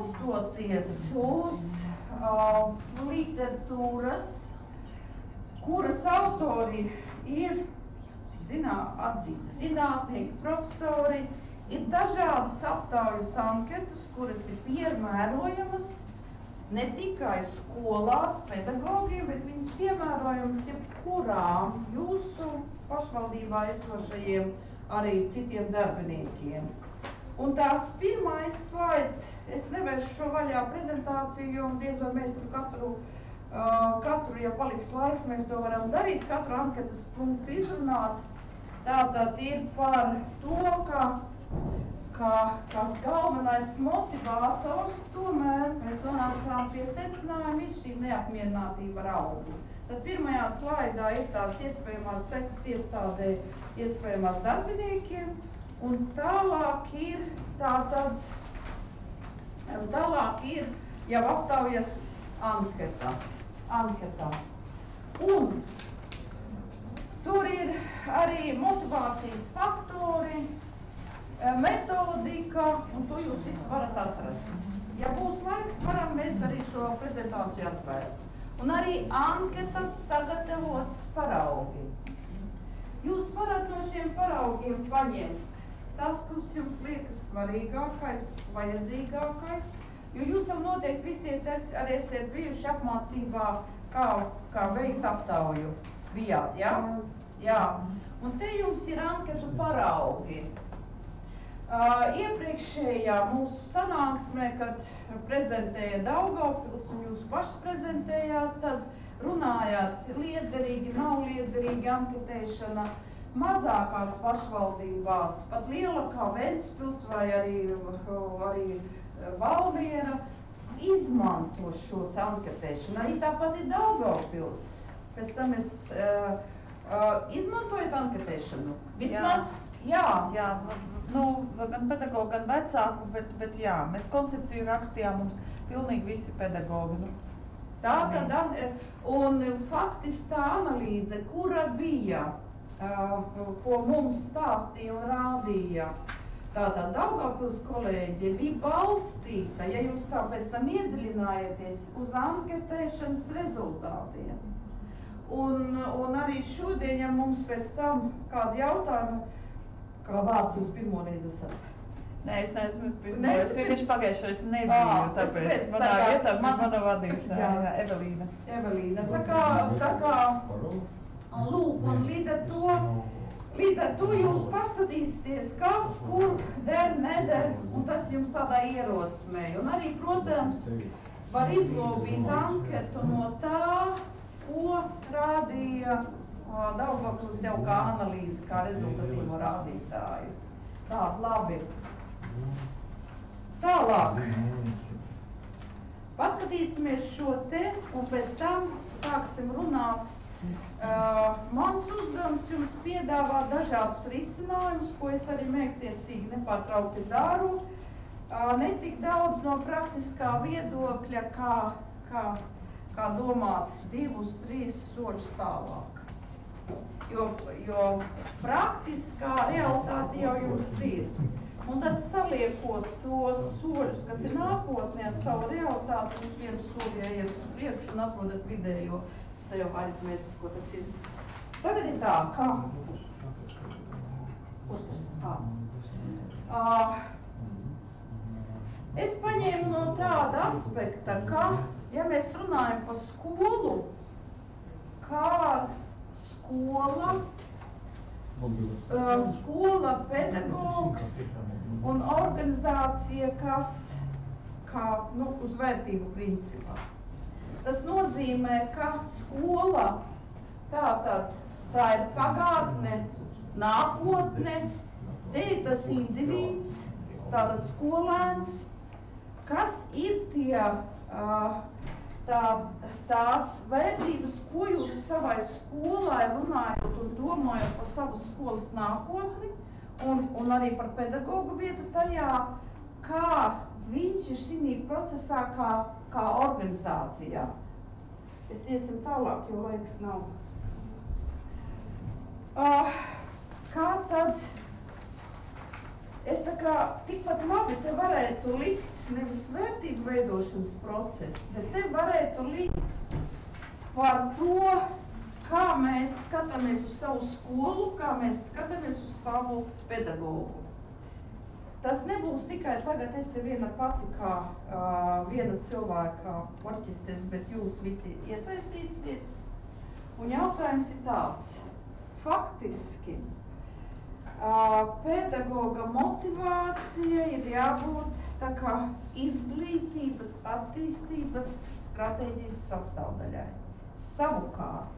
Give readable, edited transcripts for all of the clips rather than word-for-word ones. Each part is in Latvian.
balstoties uz literatūras, kuras autori ir atzīti zinātnieki, profesori, ir dažādas aptaujas anketas, kuras ir piemērojamas ne tikai skolās pedagogiem, bet viņas piemērojamas jebkurām jūsu pašvaldībā esošajiem arī citiem darbiniekiem. Un tās pirmais slaids, es nevēršu šo vaļā prezentāciju, jo diez vai mēs tur katru, ja paliks laiks, mēs to varam darīt, katru anketas punktu izrunāt. Tātad ir par to, kas galvenais motivators, tomēr mēs nonākām pie secinājuma, ir šī neapmierinātība ar algu. Tad pirmajā slaidā ir tās iespējamās sekas iestādē, iespējamās darbiniekiem, un tālāk ir jau aptaujas anketā. Un tur ir arī motivācijas faktori, metodika, un to jūs visu varat atrast. Ja būs laiks, varam mēs arī šo prezentāciju atvērt. Un arī anketas sagatavotas paraugi. Jūs varat no šiem paraugiem paņemt tas, kas jums liekas svarīgākais, vajadzīgākais, jo jūs jau noteikti visi arī esat bijuši apmācībā, kā veikt aptauju. Bijāt, ja? Jā. Un te jums ir anketu paraugi. Iepriekšējā mūsu sanāksmē, kad prezentēja Daugavpils un jūs paši prezentējāt, tad runājāt liederīgi, nav liederīgi anketēšana. Mazākās pašvaldībās, pat lielākā Ventspils vai arī Valmiera, izmanto šos anketēšanu. Arī tāpat ir Daugavpils. Pēc tam es izmantojat anketēšanu? Vismaz? Jā. Gan pedagogi, gan vecāku, bet jā, mēs koncepciju rakstījām, mums pilnīgi visi pedagogi. Un faktiski tā analīze, kura bija, ko mums stāstīja un rādīja, tātad Daugavpils kolēģi bija balstīta, ja jūs tā pēc tam iedziļinājieties, uz anketēšanas rezultātiem. Un arī šodien, ja mums pēc tam kādi jautājumi, kā vārds jūs pirmoreiz esat? Nē, es neesmu pirmo, es vienkārši pagājušais nebiju, tāpēc manā vietā bija mana vadītāja, Evelīna. Tā kā, lūk, un līdz ar to jūs paskatīsieties, kas, kur der, neder, un tas jums tādā ierosmē. Un arī, protams, var izlobīt anketu no tā, ko rādīja Daugavpils jau kā analīze, kā rezultatīvo rādītāju. Tā, labi. Tālāk. Paskatīsimies šo te, un pēc tam sāksim runāt. Mans uzdevums jums piedāvā dažādus risinājumus, ko es arī mērķtiecīgi nepārtraukti daru. Ne tik daudz no praktiskā viedokļa, kā domāt 2-3 soļus tālāk. Jo praktiskā realitāte jau jums ir. Un tad saliekot tos soļus, kas ir nākotnē ar savu realitāti, jūs vienu soli ejat uz priekšu un atrodat vidējo sev aritmētisko, tas ir. Tagad ir tā, kā? Es paņēmu no tāda aspekta, ka, ja mēs runājam par skolu, kā skola, pedagogs un organizācija, kas uz vērtību principā. Tas nozīmē, ka skola tā ir pagātne, nākotne, te ir tas indivīds, tātad skolēns, kas ir tās vērtības, ko jūs savai skolai runājot un domājot par savu skolas nākotni un arī par pedagogu vietu tajā, kā viņš ir šī procesā kā organizācijā. Es iesim tālāk, jo laiks nav. Kā tad es tā kā tikpat labi te varētu likt nevis vērtību veidošanas process, bet te varētu likt par to, kā mēs skatāmies uz savu skolu, kā mēs skatāmies uz savu pedagogu. Tas nebūs tikai tagad es te viena pati kā viena cilvēka orķestris, bet jūs visi iesaistīsieties. Un jautājums ir tāds. Faktiski, pedagoga motivācija ir jābūt tā kā izglītības attīstības stratēģijas sastāvdaļai. Savukārt,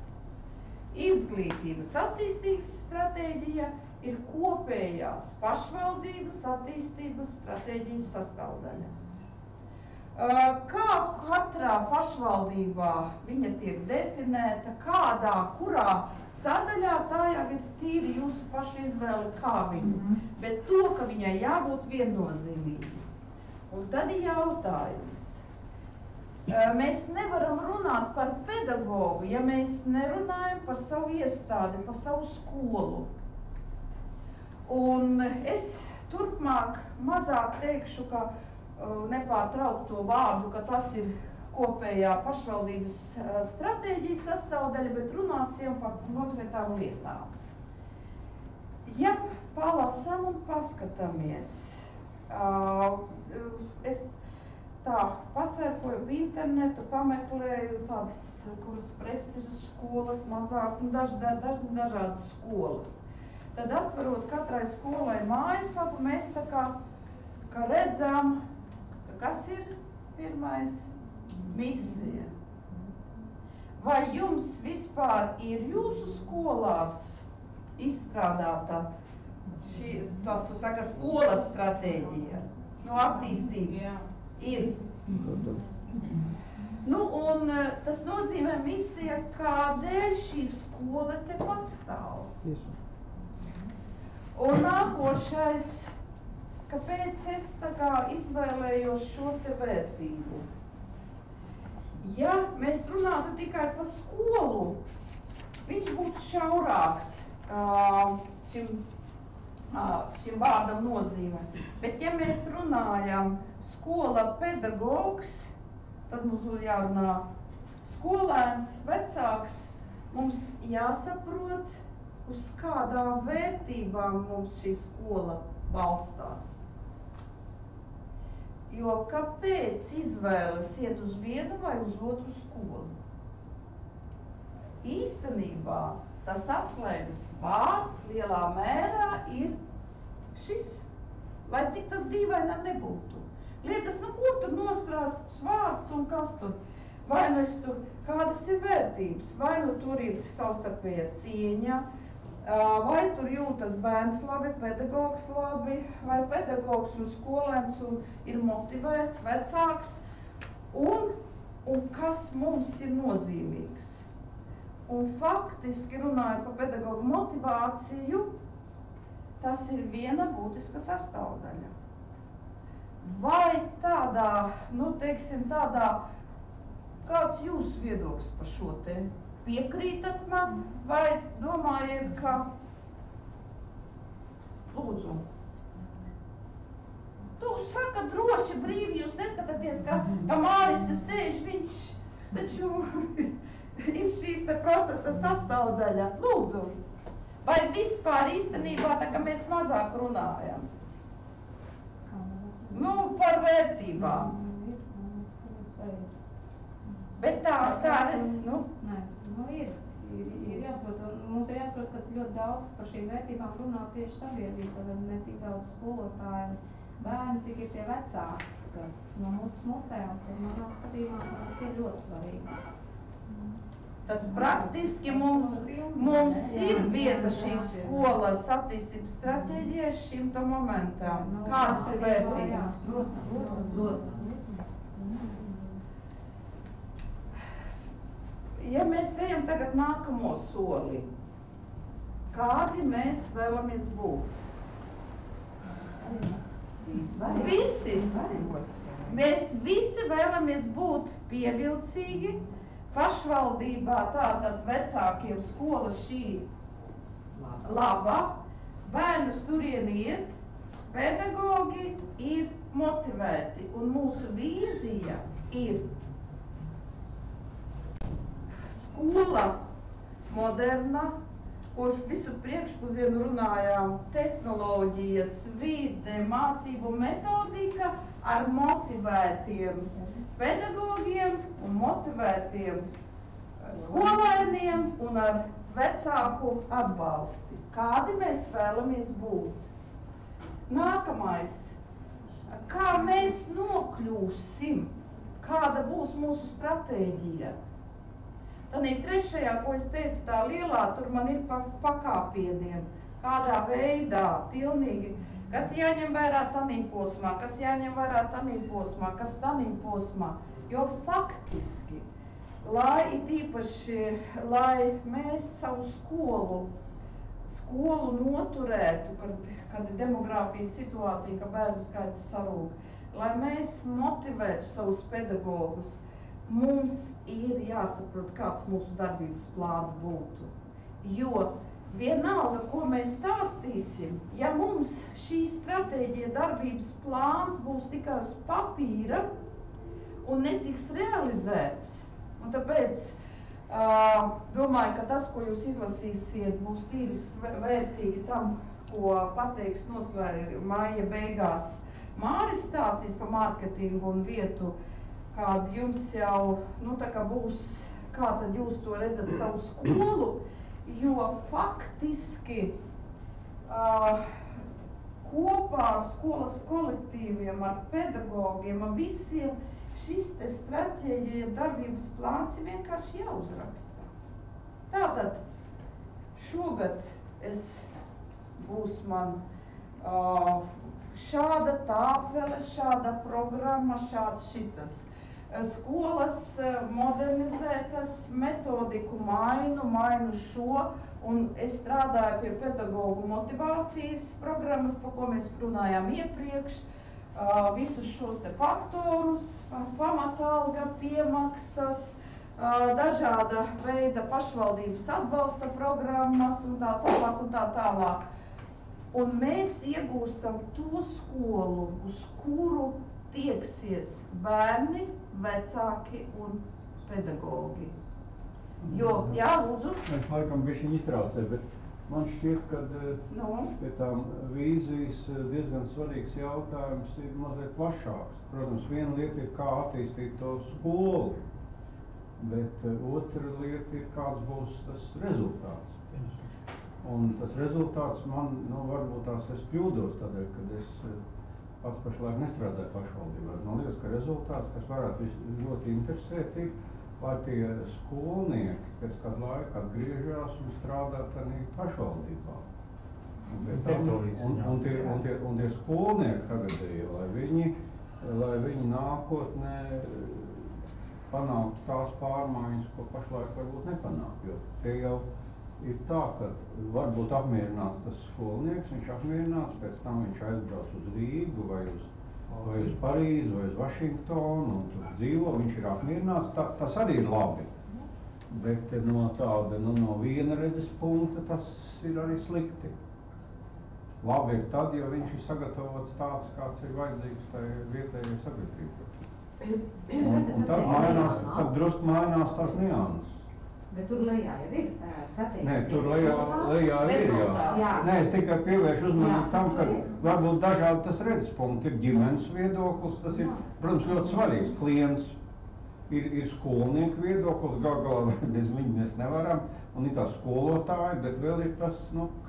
izglītības attīstības stratēģija ir kopējās pašvaldības attīstības stratēģijas sastāvdaļa. Kā katrā pašvaldībā viņa tiek definēta, kurā sadaļā, tā jau ir tīri jūsu pašu izvēle, kā viņa, bet to, ka viņai jābūt viennozīmīgi. Un tad ir jautājums. Mēs nevaram runāt par pedagogu, ja mēs nerunājam par savu iestādi, par savu skolu. Un es turpmāk mazāk teikšu, ka nepārtraukt to vārdu, ka tas ir kopējā pašvaldības stratēģijas sastāvdaļa, bet runāsim par konkrētām lietām. Ja palasam un paskatāmies, es tā pasērfoju pa internetu, pameklēju tādas, kuras prestižas skolas, mazāk un dažādas skolas. Tad atverot katrai skolai mājaslapu, mēs tā kā redzam, kas ir pirmais? Misija. Vai jums vispār ir jūsu skolās izstrādāta tā kā skolas stratēģija no attīstības? Jā. Ir. Nu, un tas nozīmē misija, kādēļ šī skola te pastāv. Un nākošais, kāpēc es tā kā izvēlējos šo te vērtību? Ja mēs runātu tikai par skolu, viņš būtu šaurāks šim vārdam nozīme. Bet ja mēs runājam skola pedagogs, tad mums būtu jārunā skolēns, vecāks, mums jāsaprot, uz kādām vērtībām mums šī skola balstās. Jo kāpēc izvēles iet uz vienu vai uz otru skolu? Īstenībā tas atslēgas vārds lielā mērā ir šis, lai cik tas dīvainam nebūtu. Liekas, nu kur tur nostrāsts vārds un kas tur? Vai nu es tur, kādas ir vērtības, vai nu tur ir savstarpēja cieņa, vai tur jūtas bērns labi, pedagogs labi, vai pedagogs un skolēns un ir motivēts, vecāks, un kas mums ir nozīmīgs. Un faktiski runājot par pedagogu motivāciju, tas ir viena būtiska sastāvdaļa. Vai tādā, teiksim, kāds jūsu viedoklis par šo te? Piekrītat man vai domājiet, ka lūdzu? Tu saka droši brīvi, jūs neskatāties, ka Māris te sēž, viņš taču ir šīs te procesa sastāvdaļa. Lūdzu, vai vispār īstenībā tā, ka mēs mazāk runājam? Par vērtībām. Bet ir jāsaprot, mums ir jāsaprot, ka ļoti daudz par šīm vērtībām runā tieši sabiedrība, ne tik daudz skolotāji, bērni, cik ir tie vecāki, kas no mutes mutē, un tad manā skatījumā tas ir ļoti svarīgi. Tad praktiski mums ir vieta šīs skolas attīstības stratēģijai šim to momentam. Kādas ir vērtības? Protams. Ja mēs ejam tagad nākamo soli, kādi mēs vēlamies būt? Visi. Mēs visi vēlamies būt pievilcīgi, pašvaldībā tātad vecākiem skolas šī laba, bērnus turien iet, pedagogi ir motivēti, un mūsu vīzija ir skola moderna, kurš visu priekšpusdienu runājām tehnoloģijas, vide, mācību metodika ar motivētiem pedagogiem un motivētiem skolēniem un ar vecāku atbalsti. Kādi mēs vēlamies būt? Nākamais. Kā mēs nokļūsim? Kāda būs mūsu stratēģija? Tanī trešajā, ko es teicu, tā lielā, tur man ir pakāpieniem. Kādā veidā, pilnīgi, kas jāņem vērā tanī posmā, kas jāņem vērā tanī posmā, kas tanī posmā. Jo faktiski, lai it īpaši, lai mēs savu skolu noturētu, kad ir demogrāfijas situācija, ka bērnu skaits sarūk, lai mēs motivētu savus pedagogus, mums ir jāsaprot, kāds mūsu darbības plāns būtu. Jo vienalga, ko mēs stāstīsim, ja mums šī stratēģija darbības plāns būs tikai uz papīra un netiks realizēts, un tāpēc domāju, ka tas, ko jūs izlasīsiet, būs tīri vērtīgi tam, ko pateiks māja beigās. Māris stāstīs par mārketingu un vietu, kāda jums jau, tā kā būs, kā tad jūs to redzat savu skolu, jo faktiski kopā ar skolas kolektīviem, ar pedagogiem, ar visiem, šis te stratēģija darbības plāns ir vienkārši jāuzraksta. Tātad šogad būs man šāda tāfele, šāda programma, šāds šitas. Skolas modernizētas, metodiku mainu šo, un es strādāju pie pedagogu motivācijas programmas, par ko mēs runājām iepriekš. Visus šos te faktorus, pamatalga, piemaksas, dažāda veida pašvaldības atbalsta programmas un tā tālāk un tā tālāk. Un mēs iegūstam to skolu, uz kuru tieksies bērni, vecāki un pedagogi. Jo, jā, lūdzu. Es laikam bišķiņ iztraucēju, bet man šķiet, ka pie tām vīzijas diezgan svarīgs jautājums ir mazliet plašāks. Protams, viena lieta ir, kā attīstīt to skolu, bet otra lieta ir, kāds būs tas rezultāts. Un tas rezultāts man, varbūt tās es kļūdos tādēļ, kad es pats pašlaik nestrādāju pašvaldībā. Man liekas, ka rezultāts, kas varētu ļoti interesēt, ir, lai tie skolnieki pēc kādu laiku atgriežās un strādā tādā pašvaldībā. Un tie skolnieki tagadēji, lai viņi nākotnē panāktu tās pārmaiņas, ko pašlaik varbūt nepanāk. Jo tie jau ir tā, ka varbūt apmierināts tas skolnieks, viņš apmierināts, pēc tam viņš aizbrauc uz Rīgu vai uz Parīzi vai uz Vašingtonu un tur dzīvo, viņš ir apmierināts, tas arī ir labi. Bet no tāda, no viena redzes punkta tas ir arī slikti. Labi ir tad, ja viņš ir sagatavots tāds, kāds ir vajadzīgs tai vietējai sabiedrībai. Un tad drusku mainās tās nianses. Bet tur lejā jau ir stratēģiski. Nē, tur lejā ir, jā. Nē, es tikai pievēršu uzmanību tam, ka varbūt dažādi tas redzespunkti ir ģimenes viedoklis, tas ir, protams, ļoti svarīgs. Klients ir skolnieku viedoklis, galā bez viņa mēs nevaram, un ir tā skolotāji, bet vēl ir tas,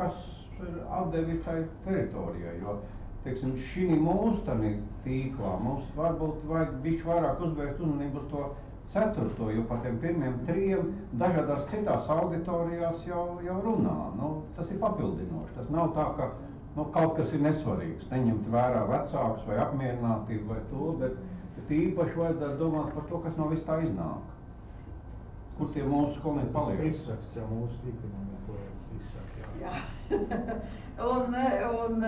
kas ir atdevi tai teritorijai, jo, teiksim, šī mūsu tanī tīklā, mums varbūt vajag bišķi vairāk uzvērst uzmanību uz to ceturto, jo par tiem pirmiem trijiem dažādās citās auditorijās jau runā. Tas ir papildinoši. Tas nav tā, ka kaut kas ir nesvarīgs, neņemt vērā vecākus vai apmierinātību vai to, bet īpaši vajadzētu domāt par to, kas no viss tā iznāk. Kur tie mūsu skolnieki paliek? Tas izsakts jau mūsu tīklumam, ko izsaka, jā. Un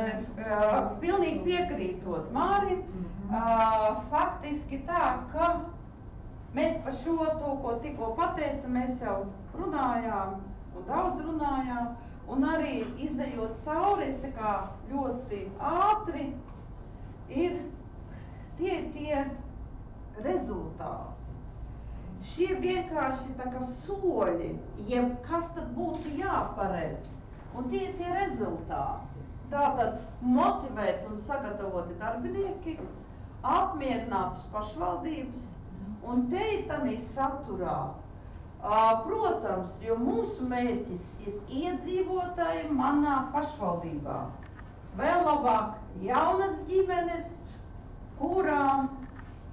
pilnīgi piekrītot Mārim, faktiski tā, ka mēs par šo to, ko tikko pateica, mēs jau runājām un daudz runājām, un arī izejot cauri, es tā kā ļoti ātri ir, tie ir tie rezultāti. Šie vienkārši tā kā soļi, jeb kas tad būtu jāparedz, un tie ir tie rezultāti. Tātad motivēt un sagatavoti darbinieki, apmierinātas pašvaldības, un te ir tādā saturā. Protams, jo mūsu mērķis ir iedzīvotāji manā pašvaldībā. Vēl labāk jaunas ģimenes, kurām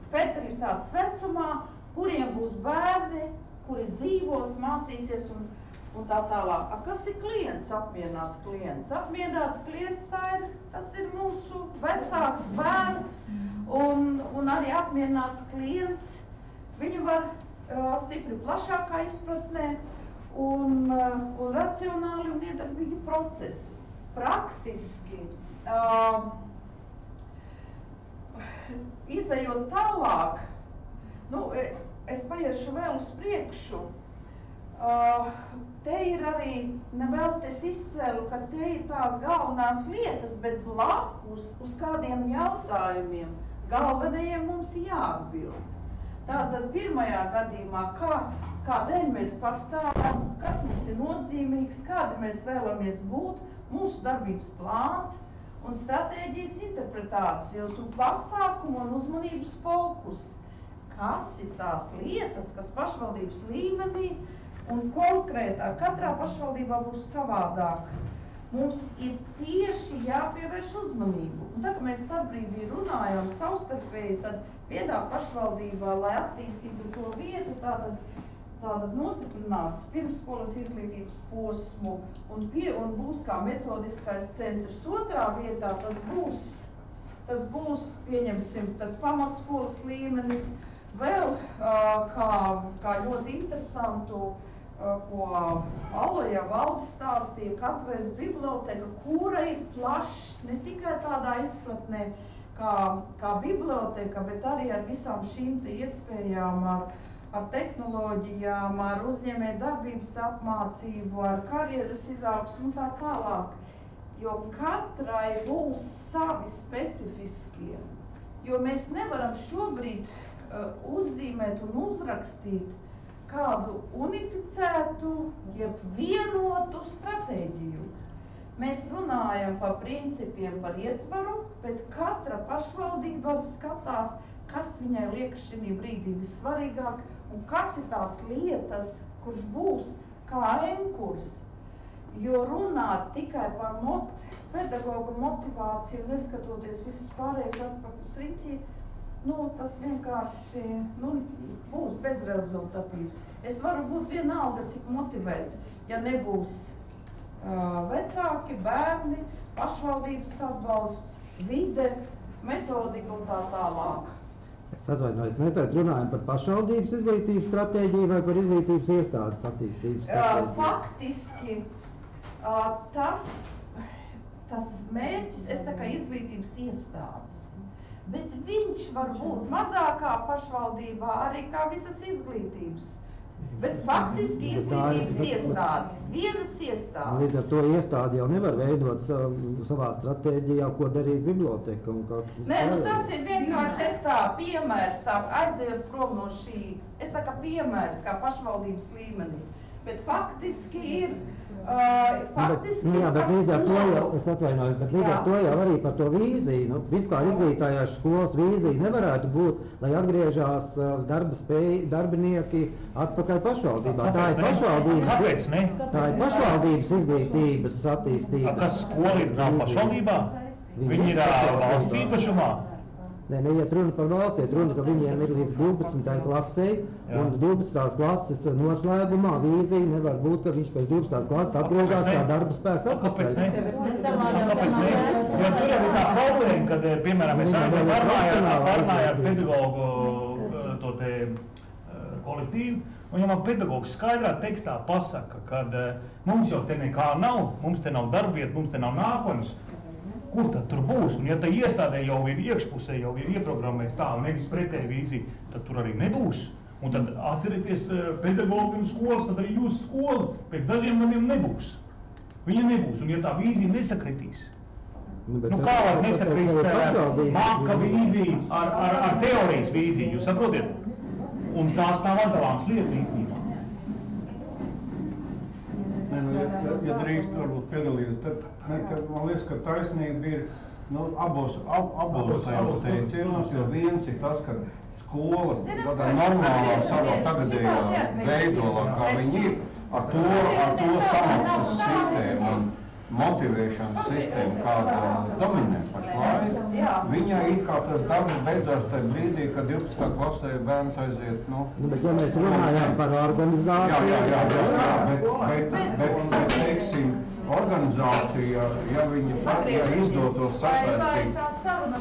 fertilitātes vecumā, kuriem būs bērni, kuri dzīvos, mācīsies un tā tālāk. Kas ir klients, apmierināts klients? Apmierināts klients tas ir mūsu vecāks bērns un arī apmierināts klients. Viņu var stipri plašākā izpratnē un racionāli un iedarbīgi procesi. Praktiski, izejot tālāk, es paiešu vēl uz priekšu, te ir arī, nevēlties izcēlu, ka te ir tās galvenās lietas, bet blakus uz kādiem jautājumiem galvenajiem mums jāatbild. Tātad pirmajā gadījumā, kādēļ mēs pastāvam, kas mums ir nozīmīgs, kādi mēs vēlamies būt, mūsu darbības plāns un stratēģijas interpretācijas un pasākumu un uzmanības fokus. Kas ir tās lietas, kas pašvaldības līmenī un konkrētāk katrā pašvaldībā būs savādāk. Mums ir tieši jāpievērš uzmanību. Un tā, ka mēs tā brīdī runājam savstarpēji, tad viedā pašvaldībā, lai attīstītu to vietu, tātad nostiprinās pirmsskolas izglītības posmu un būs kā metodiskais centrs. Otrā vietā tas būs, pieņemsim, tas pamatskolas līmenis, vēl kā ļoti interesantu, ko Aloja Valdis stāstīja, ka atvērst biblioteka, kura ir plašs, ne tikai tādā izpratnē kā biblioteka, bet arī ar visām šīm iespējām, ar tehnoloģijām, ar uzņēmēju darbības apmācību, ar karjeras izaugsmu un tā tālāk. Jo katrai būs savi specifiskie, jo mēs nevaram šobrīd uzzīmēt un uzrakstīt kādu unificētu, jeb vienotu stratēģiju. Mēs runājam par principiem, par ietvaru, bet katra pašvaldība skatās, kas viņai liekas šī brīdī vissvarīgāk un kas ir tās lietas, kurš būs kā ankurs. Jo runāt tikai par pedagoga motivāciju, neskatoties visus pārējos aspektus riņķī, tas vienkārši būs bezrezultatīvs. Es varu būt vienalga, cik motivēts, ja nebūs vecāki, bērni, pašvaldības atbalsts, vide, metodika un tā tālāk. Es atvainojos, mēs tagad runājam par pašvaldības izglītības stratēģiju vai par izglītības iestādes attīstības stratēģiju? Faktiski, tas mērķis, es tā kā izglītības iestādes. Bet viņš var būt mazākā pašvaldībā arī kā visas izglītības. Bet faktiski izglītības iestādes, vienas iestādes. Līdz ar to iestādi jau nevar veidot savā stratēģijā, ko darīs biblioteka. Nē, tas ir vienkārši piemērs, aizejot prom no šī, kā piemērs, kā pašvaldības līmenī. Bet faktiski ir, bet līdz ar to jau, es atvainojos, bet līdz ar to jau arī par to vīziju, vispār izglītājās skolas vīzija nevarētu būt, lai atgriežās darbinieki atpakaļ pašvaldībā. Tā ir pašvaldības izglītības attīstības. Kas skoli nav pašvaldībā? Viņi ir valsts īpašumā? Nē, neiet runa par valsts, iet runa, ka viņiem ir līdz 12. klasei, un 12. klases noslēgumā vīzija nevar būt, ka viņš pēc 12. klases atgriežās kā darba spēks atpakaļ. Kāpēc ne? Jo tur jau ir tā problēma, kad, piemēram, mēs parunājām ar pedagogu to te kolektīvu, un ja man pedagogs skaidrā tekstā pasaka, kad mums jau te nekā nav, mums te nav darbiet, mums te nav nākotnes, kur tad tur būs? Un ja tā iestādē jau ir iekšpusē, jau ir ieprogrammēts tā, un nevis pretēji vīzija, tad tur arī nebūs. Un tad atcerieties pedagogi un skolas, tad arī jūsu skola pēc dažiem gadiem nebūs. Viņa nebūs, un ja tā vīzija nesakritīs, Kā var nesakrist māka vīzija ar teorijas vīziju, jūs saprotiet? Un tās nav atdalāmas lietas īstenībā. Ja drīkst varbūt piedalīties, tad man liekas, ka taisnība ir abos tajos teicienos, jo viens ir tas, ka skola tādā normālā savā tagadējā veidolā, kā viņi ir, ar to samaksas sistēmu un motivēšanas sistēmu, kāda dominē pašlaik, viņai it kā tas darbs beidzās tajā brīdī, kad 12. klasē bērns aiziet, Bet ja mēs runājām par organizāciju... Bet teiksim, organizācija, ja viņi izdotos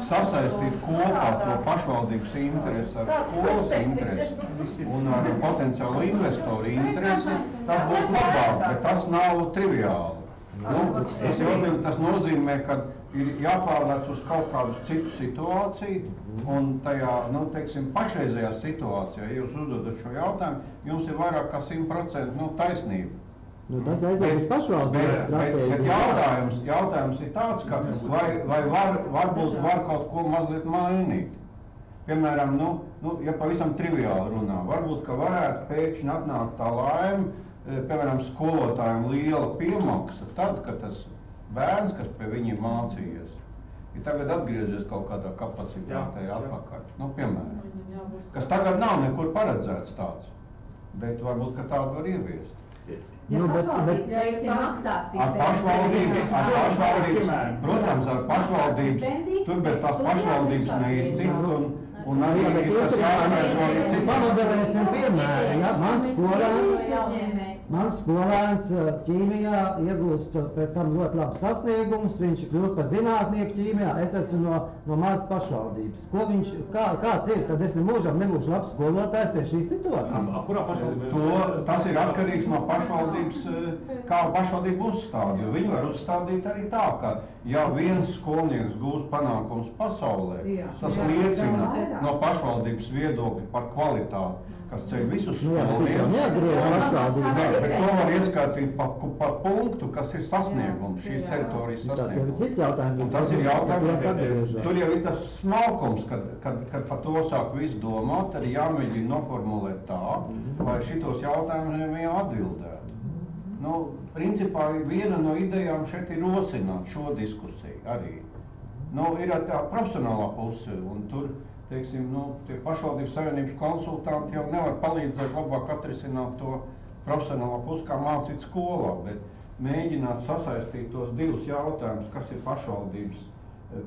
sasaistīt kopā to pašvaldības interesi ar skolas interesi un ar potenciālu investoru interesi, tas būtu labāk, bet tas nav triviāli. Tas nozīmē, ka ir jāpārlēc uz kaut kādu citu situāciju, un tajā, teiksim, pašreizējā situācijā, ja jūs uzdodat šo jautājumu, jums ir vairāk kā 100% taisnība. Tas aiziet uz pašvaldības stratēģiju. Bet jautājums ir tāds, ka vai varbūt var kaut ko mazliet mainīt. Piemēram, ja pavisam triviāli runā, varbūt, ka varētu pēkšņi atnākt tā laime, piemēram, skolotājiem liela piemaksa, tad, kad tas bērns, kas pie viņiem mācījies, ir tagad atgriezies kaut kādā kapacitātē atpakaļ. Piemēram, kas tagad nav nekur paredzēts tāds, bet varbūt, ka tādu var ieviest. Ar pašvaldības, protams, ar pašvaldības, tur bez tās pašvaldības neiztikt, un arī tas jāsaka, pamodēsim piemēru, Mans skolēns ķīmijā iegūst pēc tam ļoti labus sasniegumus, viņš kļūst par zinātnieku ķīmijā, es esmu no mazas pašvaldības. Kāds ir, tad es nemūžam nebūšu labs skolotājs pie šīs situācijas? Kurā pašvaldībā? Tas ir atkarīgs no pašvaldības, kā pašvaldība uzstāda, jo viņi var uzstādīt arī tā, ka ja viens skolnieks gūst panākums pasaulē, tas liecina no pašvaldības viedokļa par kvalitāti, kas ceļ visus skolniekus. Bet to var ieskatīt pa punktu, kas ir sasniegums, šīs teritorijas sasniegums. Tas jau ir cits jautājums. Tas ir jautājums, tur jau ir tas smalkums, kad par to sāk visu domāt, tad jāmēģina noformulēt tā, lai šitos jautājumus jau atbildētu. Principā viena no idejām šeit ir rosināt šo diskusiju arī. Ir tā profesionālā puse, un tur, teiksim, tie pašvaldības savienības konsultanti jau nevar palīdzēt labāk atrisināt to profesionālā pusi, kā mācīt skolā, bet mēģināt sasaistīt tos divus jautājumus, kas ir pašvaldības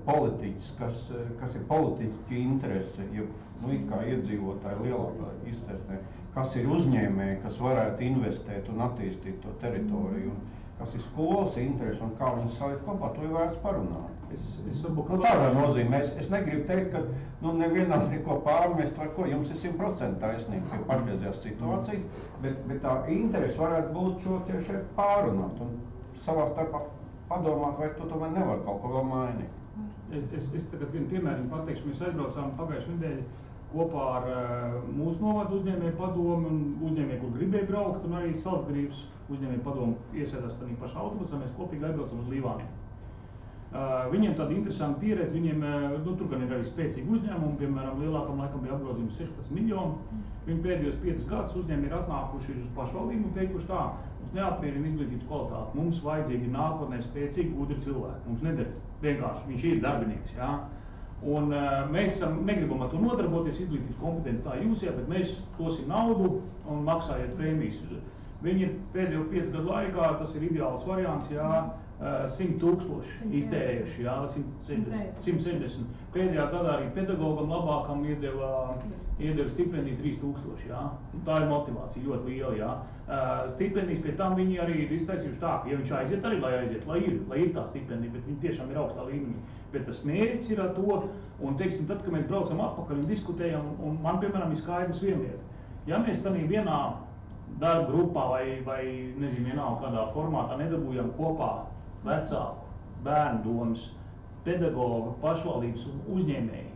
politiķis, kas ir politiķa interese, it kā iedzīvotāji lielākā izteiksmē, kas ir uzņēmēji, kas varētu investēt un attīstīt to teritoriju, un kas ir skolas interese un kā viņas salikt kopā, to ir vērts parunāt. Tādā nozīmē, es negribu teikt, ka nevienā neko pārmest vai ko, jums ir 100% taisnība pie pašreizējās situācijas, bet tā interese varētu būt šo tieši pārunāt un savā starpā padomāt, vai tu tomēr nevar kaut ko vēl mainīt. Es tagad vienu piemēru pateikšu, mēs aizbraucām pagājušajā nedēļā kopā ar mūsu novadu uzņēmēju padomu un uzņēmēju, kur gribēja braukt, un arī Salzgrības uzņēmēju padomu iesēdās tādā pašā autobusā, mēs kopīgi aizbraucam uz Līvāniem. Viņiem tāda interesanta pieredze, viņiem, tur gan ir arī spēcīgi uzņēmumi, piemēram, lielākam laikam bija apgrozījums 16 miljoni. Viņi pēdējos 5 gadus uzņēmumi ir atnākuši uz pašvaldību un teikuši tā, mums neatmierina izglītības kvalitāti, mums vajadzīgi nākotnē spēcīgi, gudri cilvēki, mums neder vienkārši, viņš ir darbinieks, jā. Un mēs negribam ar to nodarboties, izglītības kompetenci tā jūsijā, bet mēs dosim naudu un maksājiet prēmijas. Viņi ir pēdējo 5 gadu laikā, tas ir ideāls variants, jā, 100,000 iztērējuši, jā, 160. Pēdējā gadā arī pedagogam labākam iedeva stipendiju 3,000, jā. Tā ir motivācija ļoti liela, jā. Stipendijas pie tam viņi arī ir iztaisījuši tā, ka ja viņš aiziet arī, lai ir tā stipendija, bet viņi tiešām ir augstā līmenī. Bet tas mērķis ir ar to, un teiksim, tad, kad mēs braucam atpakaļ un diskutējam, un man, piemēram, ir skaidrs vienlieta. Ja mēs tādā vienā darba grupā vai nezinu, vienalga kādā formātā nedabūjam kopā vecāku, bērnu domas, pedagogu, pašvaldības un uzņēmēji,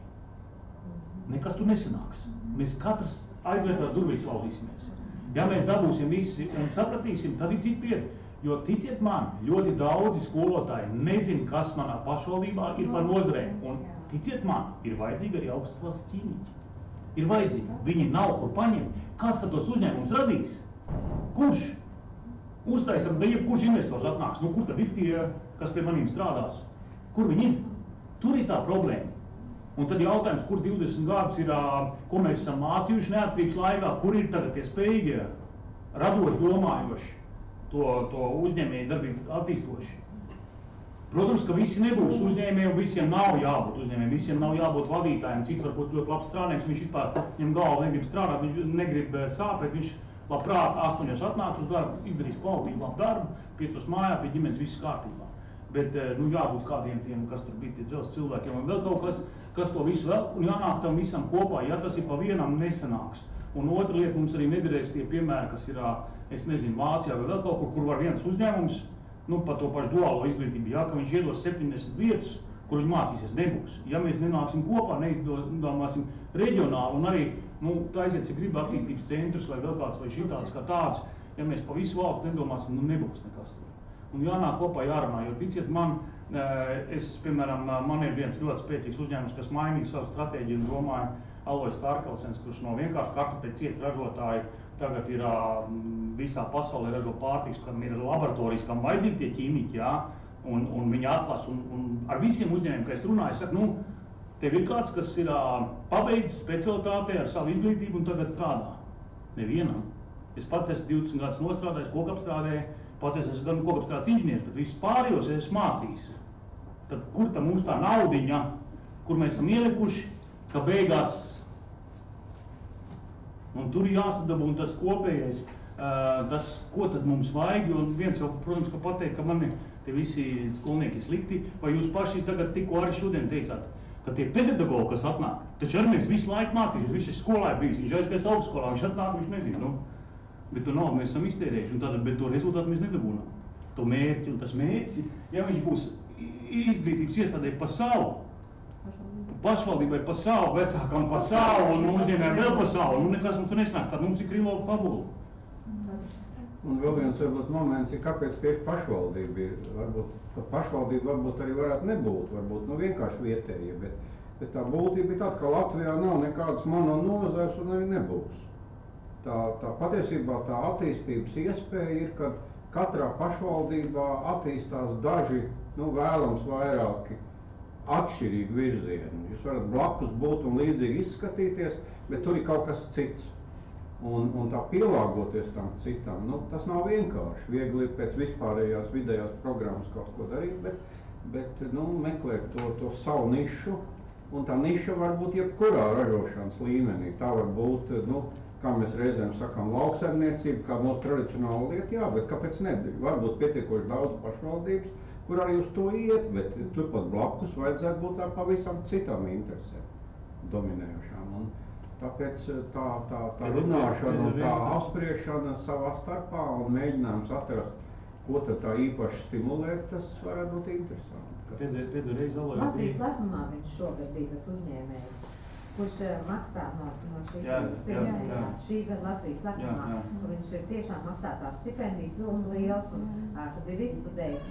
nekas tur nesanāks. Mēs katrs aizvērtās durvīs laudīsimies. Ja mēs dabūsim visi un sapratīsim, tad ir cita lieta. Jo ticiet man, ļoti daudzi skolotāji nezina, kas manā pašvaldībā ir par nozarēm. Un ticiet man, ir vajadzīga arī augstas klases ķīmiķi. Ir vajadzīgi. Viņi nav kur paņemt. Kas tad tos uzņēmumus radīs? Kurš? Uztaisam, da jebkurš investors atnāks. Nu, kur tad ir tie, kas pie manīm strādās? Kur viņi ir? Tur ir tā problēma. Un tad jautājums, kur 20 gadus ir, ko mēs esam mācījuši neatkarības laikā, kur ir tagad tie spējīgie, radoši domājoši, to uzņēmēju darbību attīstoši. Protams, ka visi nebūs uzņēmēji, un visiem nav jābūt uzņēmējiem, visiem nav jābūt vadītājiem. Cits varbūt ļoti labs strādnieks, viņš vispār viņam galvu negrib strādāt, viņš negrib sāpēt, viņš labprāt 8 atnāks uz darbu, izdarīs kvalitīvu labu darbu, 5 mājā pie ģimenes viss kārtībā. Bet jābūt kādiem tiem, kas tur bija tie dzelzs cilvēkiem, un vēl kaut kas to visu vēl, un jānāk tam visam kopā, ja tas ir pa vienam nesanāks. Un otra lieta, mums arī nederēs tie piemēri, kas ir, es nezinu, Vācijā vai vēl kaut kur var viens uzņēmums, par to pašu duālo izglītību, ka viņš iedos 70 vietas, kur viņi mācīsies, nebūs. Ja mēs nenāksim kopā, neizdomāsim reģionāli un arī, taisiet, ja grib attīstības centrus vai vēl kāds vai šitāds kā tāds, ja mēs pa visu valsts nedomāsim, nebūs nekas tur. Un jānāk kopā jārunā, jo ticiet man, piemēram, man ir viens ļoti spēcīgs uzņēmums, kas mainīja savu stratēģiju un domāju, Alois Starkelsens, kurš no vienkārši kartupeļu ciets ražotāji tagad ir visā pasaulē ražo pārtiks, kam ir laboratorijas, kam vajadzīgi tie ķīmiķi, un viņi atlasa, un ar visiem uzņēmumiem, ka es runāju, es saku, tev ir kāds, kas ir pabeidzis specialitātē ar savu izglītību un tagad strādā. Nevienam. Es pats esmu 20 gadus nostrādājis kokapstrādē, pats esmu gan kokapstrādes inženieris, bet visus pārējos esmu mācījis. Tad kur tā mūs tā naudiņa, kur mēs esam ielikuši, ka beigās, un tur ir jāsadabū un tas kopējais, tas, ko tad mums vajag, jo viens jau, protams, ka pateikt, ka mani tie visi skolnieki slikti, vai jūs paši tagad tikko arī šodien teicāt, ka tie pedagogi, kas atnāk, taču arī mēs visu laiku mācījušies, viņš ir skolā bijis, viņš aizgājis augstskolā, viņš atnāk, viņš nezina, bet to naudu mēs esam iztērējuši, bet to rezultātu mēs nedabūnām. To mērķi, un tas mērķis, ja viņš būs izglītības iestādē pa savu, pašvaldībai pa savu, vecākam pa savu, un uzņēmējiem vēl pa savu, nekas mums tur nesnāks, tad mums ir Krīlova fabula. Un vēl viens varbūt moments ir, kāpēc tieši pašvaldība ir, pašvaldība varbūt arī varētu nebūt, varbūt vienkārši vietējie, bet tā būtība ir tāda, ka Latvijā nav nekādas mononozars un arī nebūs. Tā patiesībā tā attīstības iespēja ir, kad katrā pašvaldībā attīstās daži, vēlams vairāki atšķirīgi virzieni. Jūs varat blakus būt un līdzīgi izskatīties, bet tur ir kaut kas cits. Un tā pielāgoties tam citam, tas nav vienkārši. Viegli ir pēc vispārējās vidējās programmas kaut ko darīt, bet meklēt to savu nišu, un tā niša var būt jebkurā ražošanas līmenī. Tā var būt, kā mēs reizēm sakām, lauksaimniecība, kā mūsu tradicionāla lieta, jā, bet kāpēc ne? Var būt pietiekoši daudz pašvaldības, kur arī uz to iet, bet turpat blakus vajadzētu būt ar pavisam citām interesēm dominējušām. Un tāpēc tā runāšana un tā apspriešana savā starpā un mēģinājums atrast, ko tad tā īpaši stimulēt, tas varētu būt interesanti. Latvijas lepnumā viņš šogad bija tas uzņēmējs, kurš maksā no šī gada Latvijas lepnumā. Viņš ir tiešām maksā tās stipendijas ļoti liels, un kad ir izstudējis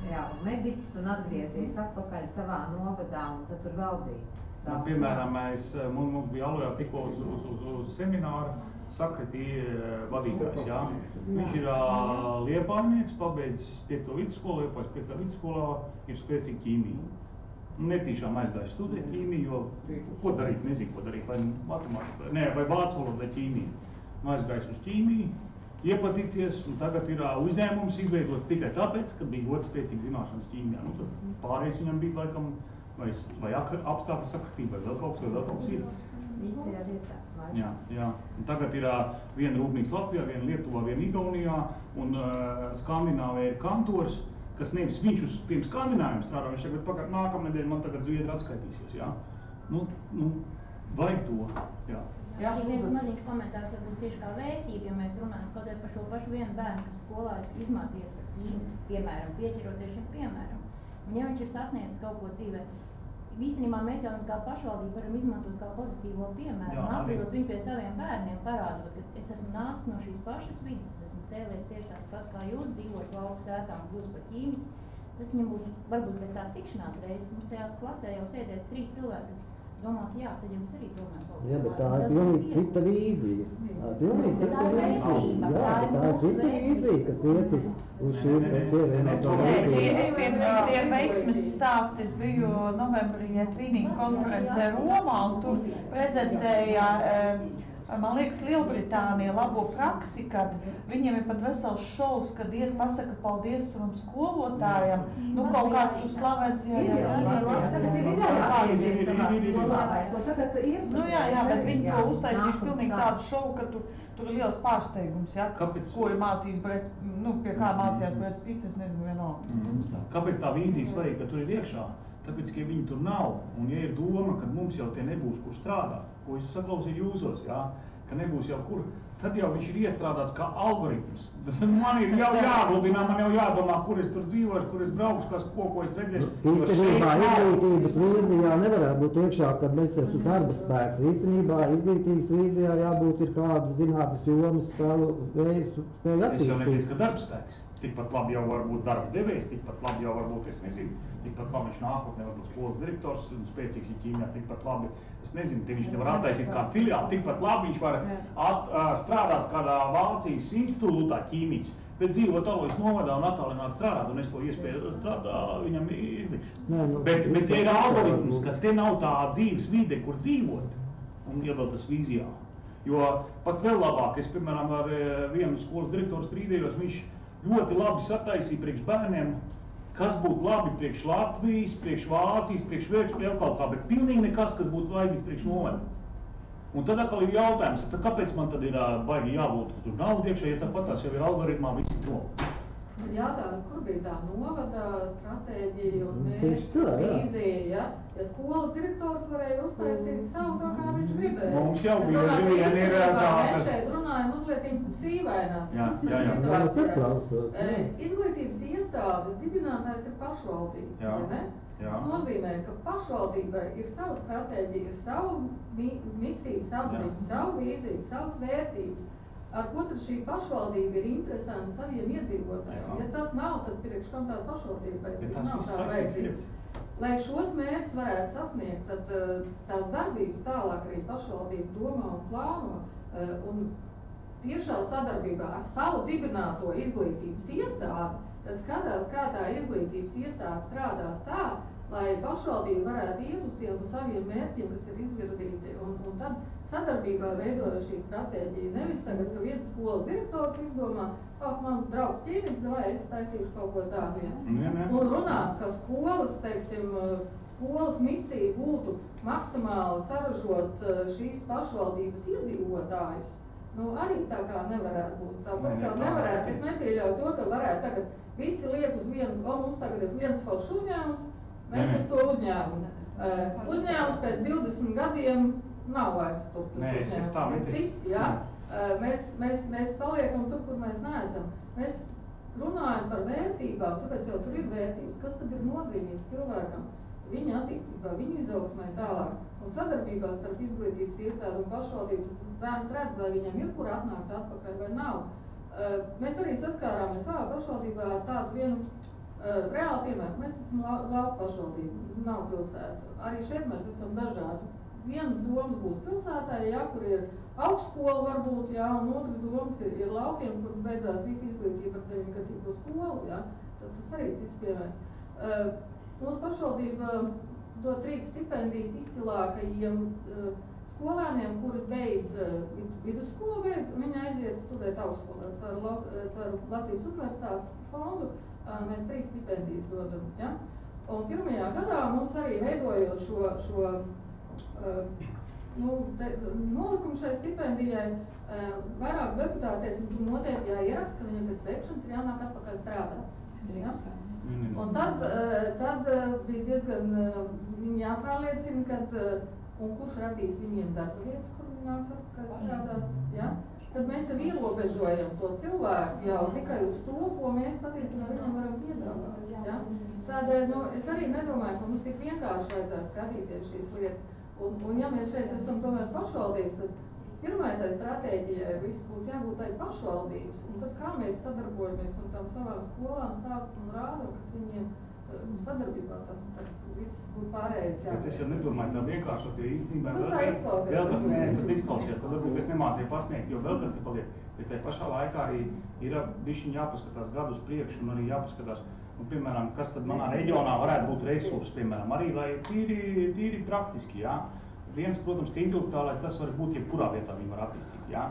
mediķus un atgriezies atpakaļ savā novadā, un tad tur vēl bija. Piemēram, mums bija Alojā tikko uz semināru sakritīja vadītājs, jā. Viņš ir liepājnieks, pabeidzis 5. vidusskolu, Liepājas 5. vidusskolā, ir spēcīga ķīmija. Netīšām aizgājis studēt ķīmiju, jo ko darīt, nezinu, ko darīt, vai matemātika, vai vācu valoda vai ķīmija. Aizgājis uz ķīmiju, iepaticies, un tagad ir uzņēmums izveidots tikai tāpēc, ka bija ļoti spēcīga zināšanas ķīmijā. Tad pārējais viņam bija laikam, vai apstākļu sakritība, vai vēl kaut kas ir. Īstajā vietā. Jā. Un tagad ir viena rūpnīca Latvijā, viena Lietuvā, viena Igaunijā, un Skandināvijā ir kantors, kas nevis viņš uz tiem skandinājumiem strādā, viņš tagad nākamnedēļ man tagad Zviedri atskaitīsies, jā. Vajag to, jā. Jā, viens maziņš komentārs varbūt tieši kā vērtība, ja mēs runājam kaut par šo pašu vienu bērnu, kas skolā ir izmācījies par ķīmi, piemēram, pieķiroties šim piemēram. Un ja viņš ir sasniedzis kaut ko dzīvē, īstenībā mēs jau kā pašvaldība varam izmantot kā pozitīvo piemēru, un atvedot viņu pie saviem bērniem, parādot, ka es esmu nācis no šīs pašas vidas, es esmu cēlies tieši tāds pats kā jūs, dzīvos lauku sētā un kļūst par ķīmiķi. Tas viņam būtu, varbūt pēc tās tikšanās reizes, mums tajā klasē jau sēdēs 3 cilvēki, kas domās, jā, tad jau es arī domāju kaut ko. Jā, bet tā ir pilnīgi cita vīzija. Tā ir pilnīgi cita vīzija. Jā, bet tā ir cita vīzija, kas iet uz šīm pievienotām vērtībām. Tie veiksmes stāsti, es biju novembrī Twinning konferencē Romā, un tur prezentēja, man liekas, Lielbritānija labo praksi, kad viņiem ir pat vesels šovs, kad iet pasaka paldies savam skolotājam, nu kaut kāds tur slavens, jā, bet viņi to uztaisījuši pilnīgi tādu šovu, ka tur ir liels pārsteigums, ja? Ko ir mācījis Brets, pie kā mācījās Brets Pits, es nezinu vienalga. Kāpēc tā vīzija svarīga, ka tur ir iekšā? Tāpēc, ka viņi tur nav, un ja ir doma, ka mums jau tie nebūs, kur strādāt, ko es saklausīju jūsos, jā, ka nebūs jau kur, tad jau viņš ir iestrādāts kā algoritms. Man ir jau jāgludinā, man jau jādomā, kur es tur dzīvošu, kur es braukšu, ko es redzēšu. Īstenībā izglītības vīzijā nevarētu būt iekšā, kad mēs esam darba spēks. Īstenībā izglītības vīzijā jābūt ir kādas zinātnes jomas spēju attīstīt. Es jau neteicu, ka darba spēks. Tikpat labi jau var būt darba devējs, tikpat labi jau var būt, es nezinu, tikpat labi viņš nākotnē var būt skolas direktors un spēcīgs ir ķīmijā, tikpat labi, es nezinu, viņš nevar attaisīt kādu filiāli, tikpat labi viņš var strādāt kādā Vācijas institūtā ķīmiķis, bet dzīvot Alojas novadā un attālināt strādāt, un es to iespēju viņam izlikšu. Bet tie ir algoritms, ka te nav tā dzīves vide, kur dzīvot, un ievēl tas vīzijā. Jo pat vēl labāk, es, piemēram, ar vienu skolas direktoru strīdējos, viņš ļoti labi sataisīja priekš bērniem, kas būtu labi priekš Latvijas, priekš Vācijas, priekš vēl kaut kā, bet pilnīgi nekas, kas būtu vajadzīgs priekš novada. Un tad atkal ir jautājums, tad kāpēc man tad ir baigi jābūt, ka tur nauda iekšā, ja tāpat tās jau ir algoritmā visi prom? Jautājums, kur bija tā novada stratēģija un mērķi, vīzija, ja? Ja skolas direktors varēja uztaisīt savu tā, kā viņš gribēja. Mums jau bieži vien ir tā, mēs šeit runājam uzlietīgi dīvainās situācijās. Izglītības iestādes dibinātājs ir pašvaldība, vai ne? Tas nozīmē, ka pašvaldībai ir sava stratēģija, ir savu misiju, savu ziņu, savu vīziju, savas vērtības. Ar ko tad šī pašvaldība ir interesanta saviem iedzīvotājiem? Ja tas nav, tad priekš kam tāda pašvaldība nav tā vajadzīga. Lai šos mērķus varētu sasniegt, tad tās darbības tālāk arī pašvaldība domā un plāno. Un tiešā sadarbībā ar savu dibināto izglītības iestādi, tad skatās, kā tā izglītības iestāde strādās tā, lai pašvaldība varētu iet uz tiem saviem mērķiem, kas ir izvirzīti, un tad sadarbībā veidoja šī stratēģija. Nevis tagad, ka viens skolas direktors izdomā, man draugs ķīmiķis, vai es taisīšu kaut ko tādu, ja? Un runāt, ka skolas, teiksim, skolas misija būtu maksimāli saražot šīs pašvaldības iedzīvotājus, arī tā kā nevarētu būt. Tāpat kā nevarētu, es nepieļauju to, ka varētu tagad visi liek uz vienu, mums tagad ir viens foršs uzņēmums, mēs uz to uzņēmumu. Uzņēmums pēc 20 gadiem nav vairs tur tas uzņēmums, cits, jā. Mēs paliekam tur, kur mēs neesam. Mēs runājam par vērtībām, tāpēc jau tur ir vērtības. Kas tad ir nozīmīgs cilvēkam? Viņa attīstībā, viņa izaugsmē tālāk. Un sadarbībā starp izglītības iestādi un pašvaldību, tas bērns redz, vai viņam ir kur atnākt atpakaļ vai nav. Mēs arī saskārāmies savā pašvaldībā ar tādu vienu reāli piemēru. Mēs esam lauku pašvaldība, nav pilsēta. Arī šeit mēs esam dažādi. Vienas domas būs pilsētā, ja, kur ir augstskola varbūt, ja, un otras domas ir laukiem, kur beidzās visa izglītība ar 9-gadīgo skolu, ja. Tad tas arī cits piemērs. Mūsu pašvaldība dod 3 stipendijas izcilākajiem skolēniem, kuri beidz vidusskolu beidz, un viņi aiziet studēt augstskolā. Caur Latvijas universitātes fondu mēs 3 stipendijas dodam, ja. Un pirmajā gadā mums arī veidojot šo nolikumu šai stipendijai, vairāk deputāti teica, un tu noteikti jāieraksta, ka viņam pēc veikšanas ir jānāk atpakaļ strādāt. Ja? Un tad bija diezgan viņi jāpārliecina, un kurš radīs viņiem darba vietas, kur viņi nāks atpakaļ strādāt. Ja? tad mēs jau ierobežojam to cilvēku jau tikai uz to, ko mēs patiesībā viņam varam piedāvāt. Ja? Tādēļ, es arī nedomāju, ka mums tik vienkārši vajadzētu skatīties šīs lietas. Un ja mēs šeit esam tomēr pašvaldības, tad pirmai tai stratēģijai viss būtu jābūt tai pašvaldības. Un tad kā mēs sadarbojamies un tam savām skolām stāstam un rādam, kas viņiem sadarbībā tas viss būtu pārējais jābūt. Bet es jau nedomāju tā vienkārši, jo īstenībā tas tā izklausies. Vēl kas izklausies, tad varbūt es nemācīju pasniegt, jo vēl kas ir paliek. Bet tai pašā laikā arī ir bišķiņ jāpaskatās gadu uz priekšu un arī jāpaskatās, piemēram, kas tad manā reģionā varētu būt resursi, piemēram, arī lai tīri praktiski, jā. Viens, protams, ka intelektuālais tas var būt jebkurā vietā viņi var attīstīt, jā.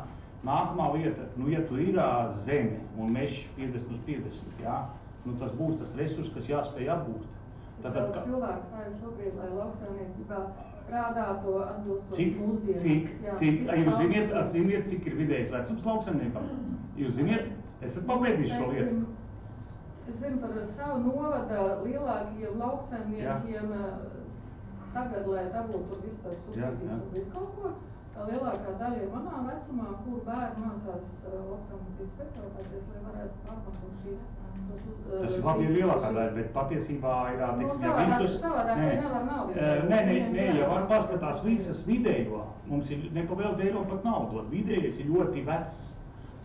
Nākamā vieta, ja tu ir zeme un mežs 50/50, jā, tas būs tas resurs, kas jāspēj apgūt. Tātad cilvēks vajag šobrīd, lai lauksaimniecībā strādātu atbilstoši mūsdienām. Jūs ziniet, cik ir vidējais vecums lauksaimniekam? Jūs ziniet? Esat papētījuši šo lietu? Es zinu par savu novada lielākajiem lauksaimniekiem tagad, lai dabūtu visu tās subsīdijas un visu kaut ko. Lielākā daļa ir manā vecumā, kur bērni mācās lauksaimniecības specialitātes, lai varētu pārmaksāt šīs. Tas ir labi, ir lielākā daļa, bet patiesībā ir visus... Savādāk nevar naudu. Nē, ja var paskatās visas vidējo, mums ir nepavēlta eiro pat naudu, vidējais ir ļoti vecs.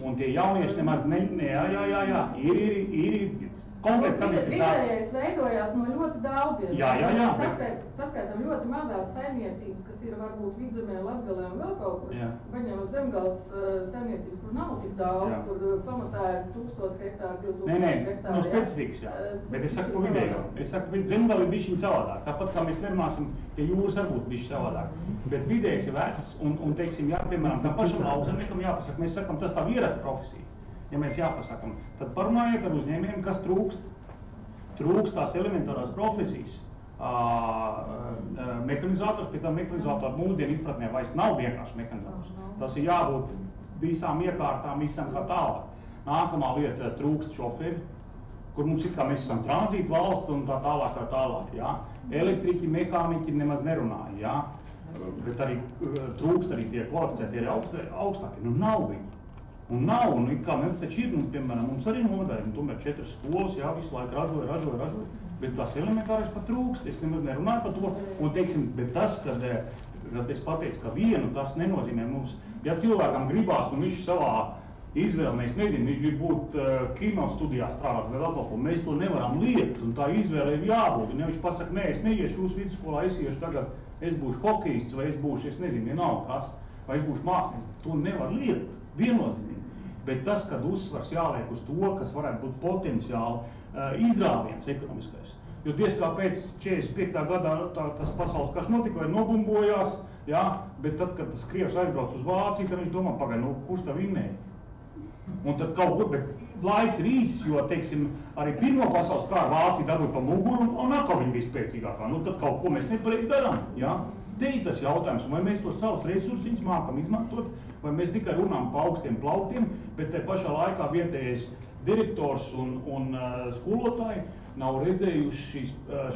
Un tie jaunieši nemaz ir konkrēti statistiski. Vidējais veidojās no ļoti daudziem. Jā. Saskaitam ļoti mazās saimniecības, kas ir varbūt Vidzemē, Latgalē un vēl kaut kur. Paņemam Zemgales saimniecības, kur nav tik daudz, kur pamatā ir 1000 hektāri, 2000 hektāri. No specifiks, jā. Bet es saku vidējo. Es saku, Zemgale ir bišķiņ savādāk. Tāpat kā mēs nerunāsim, ka jūras varbūt bišķi savādāk. Bet vidējais ir vecs un teiksim, piemēram, tam pašam lauksaimniekam jāpasaka, mēs sakam, tas tā ierasta profesija. Ja mēs jāpasakam, tad parunājiet ar uzņēmējiem, kas trūkst. Trūkst tās elementārās profesijas. Mehanizators, pie tam mehanizātori mūsdienu izpratnē vairs nav vienkārši mehanizators. Tas ir jābūt visām iekārtām, visam kā tālāk. Nākamā lieta trūkst šoferi, kur mums ir kā mēs esam tranzītu valsts un tā tālāk, jā. Elektriķi, mehāniķi nemaz nerunāja, jā. Bet arī trūkst arī tie kvalificēti, tie ir augstāki. Nav viņi. Un kā mēs taču ir, piemēram, mums arī novadāja, tomēr 4 skolas, jā, visu laiku ražoja, bet tās elementārais pat trūkst, es nemaz nerunāju par to, un teiksim, bet tas, kad es pateicu, ka vienu, tas nenozīmē mums, ja cilvēkam gribās un viņš savā izvēle, es nezinu, viņš grib būt kino studijā strādāt vai vēl kaut ko, mēs to nevaram liekt, un tā izvēle ir jābūt, un ja viņš pasaka, nē, es neiešu uz vidusskolā, es iešu tagad, es būšu hokejists, vai es būšu, es nezinu, vienalga kas, vai es būšu mākslinieks, to nevar liekt, viennozīmīgi. Bet tas, kad uzsvars jāliek uz to, kas varētu būt potenciāli izrāviens ekonomiskais. Jo diez kā pēc 45. gadā tas pasaules karš notika, vai nobumbojās, jā, bet tad, kad tas Krievs aizbrauc uz Vāciju, tad viņš domā, kurš tā vinnēja? Un tad kaut kur, bet laiks ir īss, jo, teiksim, arī Pirmo pasaules kāru Vācija dabūja pa muguru un atkal viņa bija spēcīgākā. Tad kaut ko mēs nepareizi darām, jā. Te ir tas jautājums, vai mēs tos savus resursiņus mākam izmantot, vai mēs tikai runām pa augstiem plauktiem, bet te pašā laikā vietējais direktors un skolotāji nav redzējuši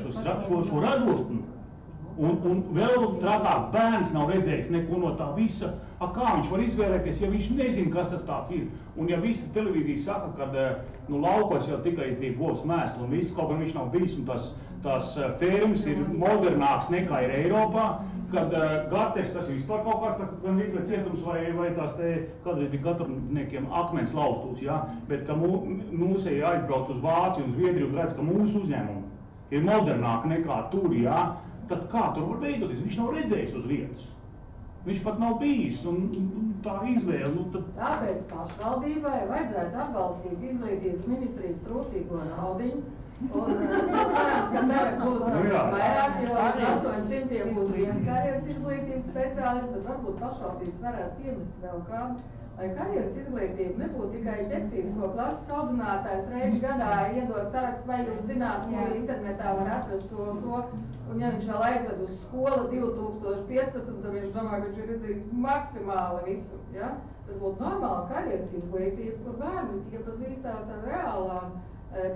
šo ražošanu. Un vēl trakāk bērns nav redzējis neko no tā visa. Kā viņš var izvēlēties, ja viņš nezina, kas tas tāds ir? Un ja visa televīzija saka, ka laukos jau tikai tiek govs mēsli un viss, kaut gan viņš nav bijis, un tās fermas ir modernāks nekā ir Eiropā, kad Gateks tas ir vispār kaut kāds gandrīz vai cietums vai tās te, kādreiz bija gaturniekiem akmens laustūs, jā, bet ka mūsēji aizbrauc uz Vāciju un Zviedriju un redz, ka mūsu uzņēmumi ir modernāki nekā tur, jā, tad kā tur var veidoties? Viņš nav redzējis uz vietas. Viņš pat nav bijis, un tā izvēle, tad... Tāpēc pašvaldībai vajadzētu atbalstīt izglītības ministrijas trūcīgo naudiņu, un cerams, ka tagad būs vairāk, jo 800 būs viens karjeras izglītības speciālists, bet varbūt pašvaldības varētu piemest vēl kādu, lai karjeras izglītība nebūtu tikai ķeksīs, ko klases audzinātājs reizi gadā iedod sarakstu, vai jūs zināt, kur internetā var atrast to un to, un ja viņš vēl aizved uz skolu 2015, tad viņš domā, ka viņš ir izdarījis maksimāli visu, ja? Tad būtu normāla karjeras izglītība, kur bērni iepazīstās ar reālām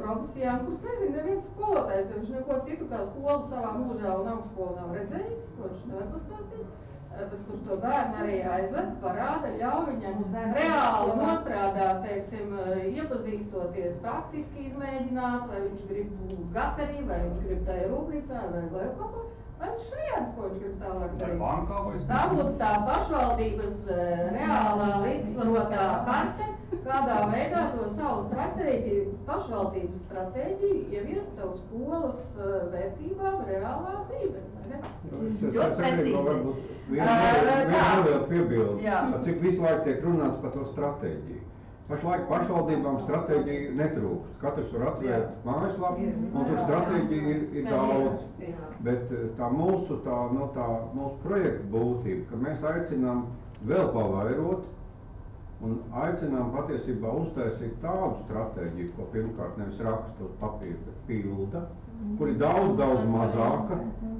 profesijām, kurus nezina neviens skolotājs, jo viņš neko citu kā skolu savā mūžā un augstskolu nav redzējis, ko viņš nevar pastāstīt. bet kur to bērnu arī aizved, parāda, ļauj viņam reāli nostrādāt, teiksim, iepazīstoties, praktiski izmēģināt, vai viņš grib būt gatarī, vai viņš grib tajā rūpnīcā, vai kaut ko, vai viņš redz, ko viņš grib tālāk darīt. Tā būtu tā pašvaldības reālā līdzsvarotā karte, kādā veidā to savu stratēģiju, pašvaldības stratēģiju ieviest savu skolas vērtībām reālā dzīve. Ļoti precīzi. Vienu piebildi, cik visu laiku tiek runāts par to stratēģiju. Pašlaik pašvaldībām stratēģija netrūkst. Katrs var atvērt mājaslapu, un tur stratēģija ir daudz. Bet tā mūsu projekta būtība, ka mēs aicinām vēl pavairot, un aicinām patiesībā uztaisīt tādu stratēģiju, ko pirmkārt nevis raksta uz papīra, bet pilda, kur ir daudz mazāka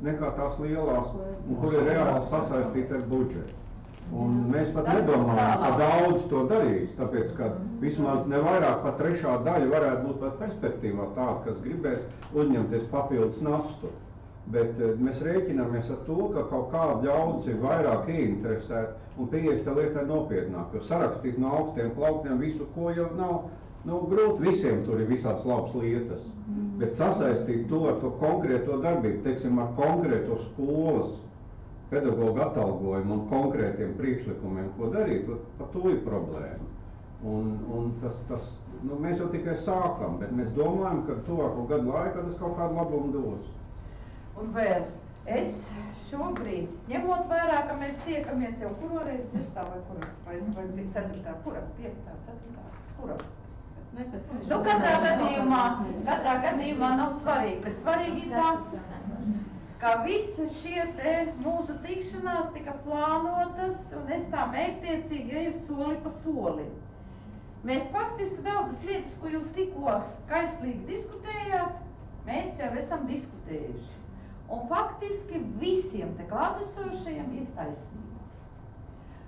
nekā tās lielās, un kur ir reāli sasaistīta ar budžetu. Un mēs pat nedomājam, ka daudz to darīs, tāpēc, ka vismaz ne vairāk pat trešā daļa varētu būt pat perspektīvā tāda, kas gribēs uzņemties papildus nastu. Bet mēs rēķināmies ar to, ka kaut kāda ļaudis ir vairāk ieinteresēta un pieies tā lietai nopietnāk, jo sarakstīt no augstiem plauktiem visu, ko jau nav grūti, visiem tur ir visāds labas lietas, bet sasaistīt to ar to konkrēto darbību, teiksim, ar konkrēto skolas pedagogu atalgojumu un konkrētiem priekšlikumiem, ko darīt, par to ir problēma. Un mēs jau tikai sākam, bet mēs domājam, ka tuvāko gadu laikā tas kaut kādu labumu dos. Un vēl, es šobrīd, ņemot vērā, ka mēs tiekamies jau kuroreiz 6. vai 4. kura? 5. 4. kura? Nu, katrā gadījumā nav svarīgi, bet svarīgi ir tas, ka visi šie te mūsu tikšanās tika plānotas, un es tā mērķtiecīgi eju soli pa solim. Mēs faktiski daudzas lietas, ko jūs tikko kaislīgi diskutējāt, mēs jau esam diskutējuši. Un faktiski visiem te klātesošajiem ir taisnība.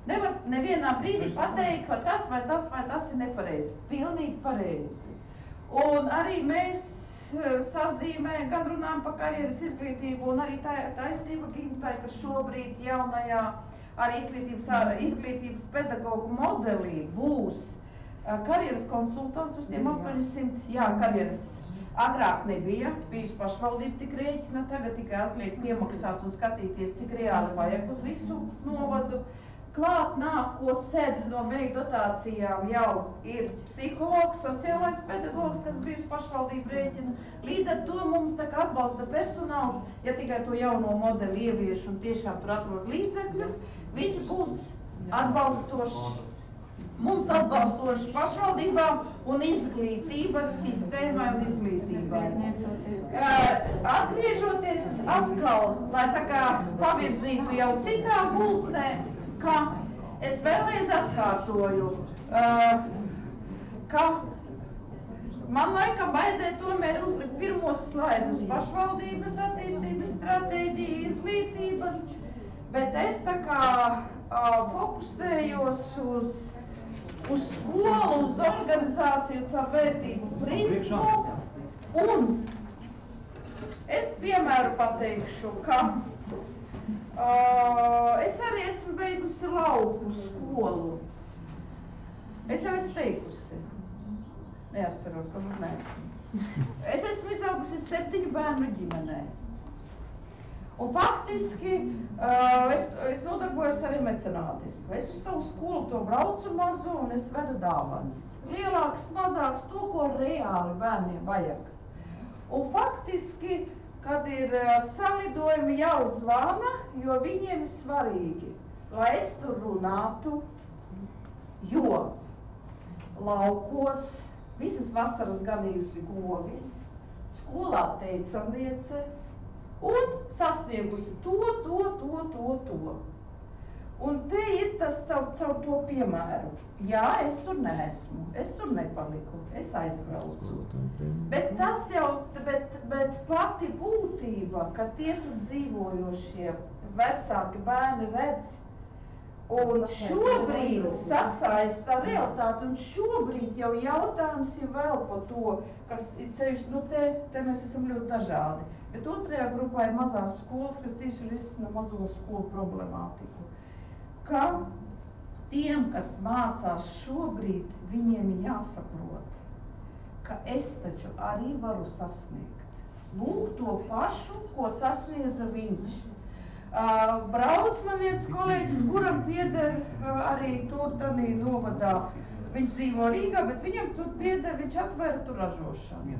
Nevar nevienā brīdī pateikt, ka tas vai tas ir nepareizi. Pilnīgi pareizi. Un arī mēs sazīmējam, gan runājam par karjeras izglītību, un arī taisnība Gintai, ka šobrīd jaunajā arī izglītības pedagogu modelī būs karjeras konsultants uz tiem 800, karjeras. Agrāk nebija, bijusi pašvaldība tik rēķina, tagad tikai atliek piemaksāt un skatīties, cik reāli vajag uz visu novadu. Klāt nāk, ko sedz no beigu dotācijām jau ir psihologs, sociālais pedagogs, kas bijusi pašvaldība rēķina. Līdz ar to mums tā kā atbalsta personāls, ja tikai to jauno modeli ievieš un tiešām tur atrod līdzekļus, viņš būs atbalstošs. Mums atbalstoši pašvaldībām un izglītības sistēmai un izglītībai. Atgriežoties atkal, lai tā kā pavirzītu jau citā pulsē, ka es vēlreiz atkārtoju, ka man laikam vajadzēja tomēr uzlikt pirmos slaidus pašvaldības attīstības stratēģiju, izglītības, bet es tā kā fokusējos uz skolu, uz organizāciju, caur vērtību principu, un es piemēru pateikšu, ka es arī esmu beigusi lauku skolu. Es jau esmu teikusi, neatceros, varbūt neesmu. Es esmu izaugusi 7 bērnu ģimenē. Un faktiski es nodarbojos arī mecenātismu. Es uz savu skolu to braucu mazu un es vedu dāvanas. Lielāks, mazāks, to, ko reāli bērniem vajag. Un faktiski, kad ir salidojumi jāuzvana, jo viņiem ir svarīgi, lai es tur runātu, jo laukos visas vasaras ganījusi govis, skolā teicamniece, un sasniegusi to. Un te ir tas caur to piemēru. Jā, es tur neesmu, es tur nepaliku, es aizbraucu. Bet tas jau, bet pati būtība, ka tie tur dzīvojošie vecāki bērni redz, un šobrīd sasaista realitāti, un šobrīd jau jautājums ir vēl par to, kas ir ceļš, te mēs esam ļoti dažādi. Bet otrajā grupā ir mazās skolas, kas tieši risina mazo skolu problemātiku. ka tiem, kas mācās šobrīd, viņiem jāsaprot, ka es taču arī varu sasniegt. Lūk to pašu, ko sasniedza viņš. Brauc man viens kolēģis, kuram pieder arī tur tādā novadā. Viņš dzīvo Rīgā, bet viņam tur pieder, viņš atvēra tur ražošanu.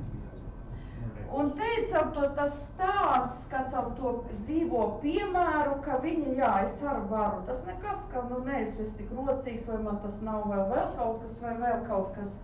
Un teica tas stāsts, kā caur to dzīvo piemēru, ka viņa, jā, es arī varu. Tas nekas, ka, es tik rocīgs, vai man tas nav vēl kaut kas, vai vēl kaut kas.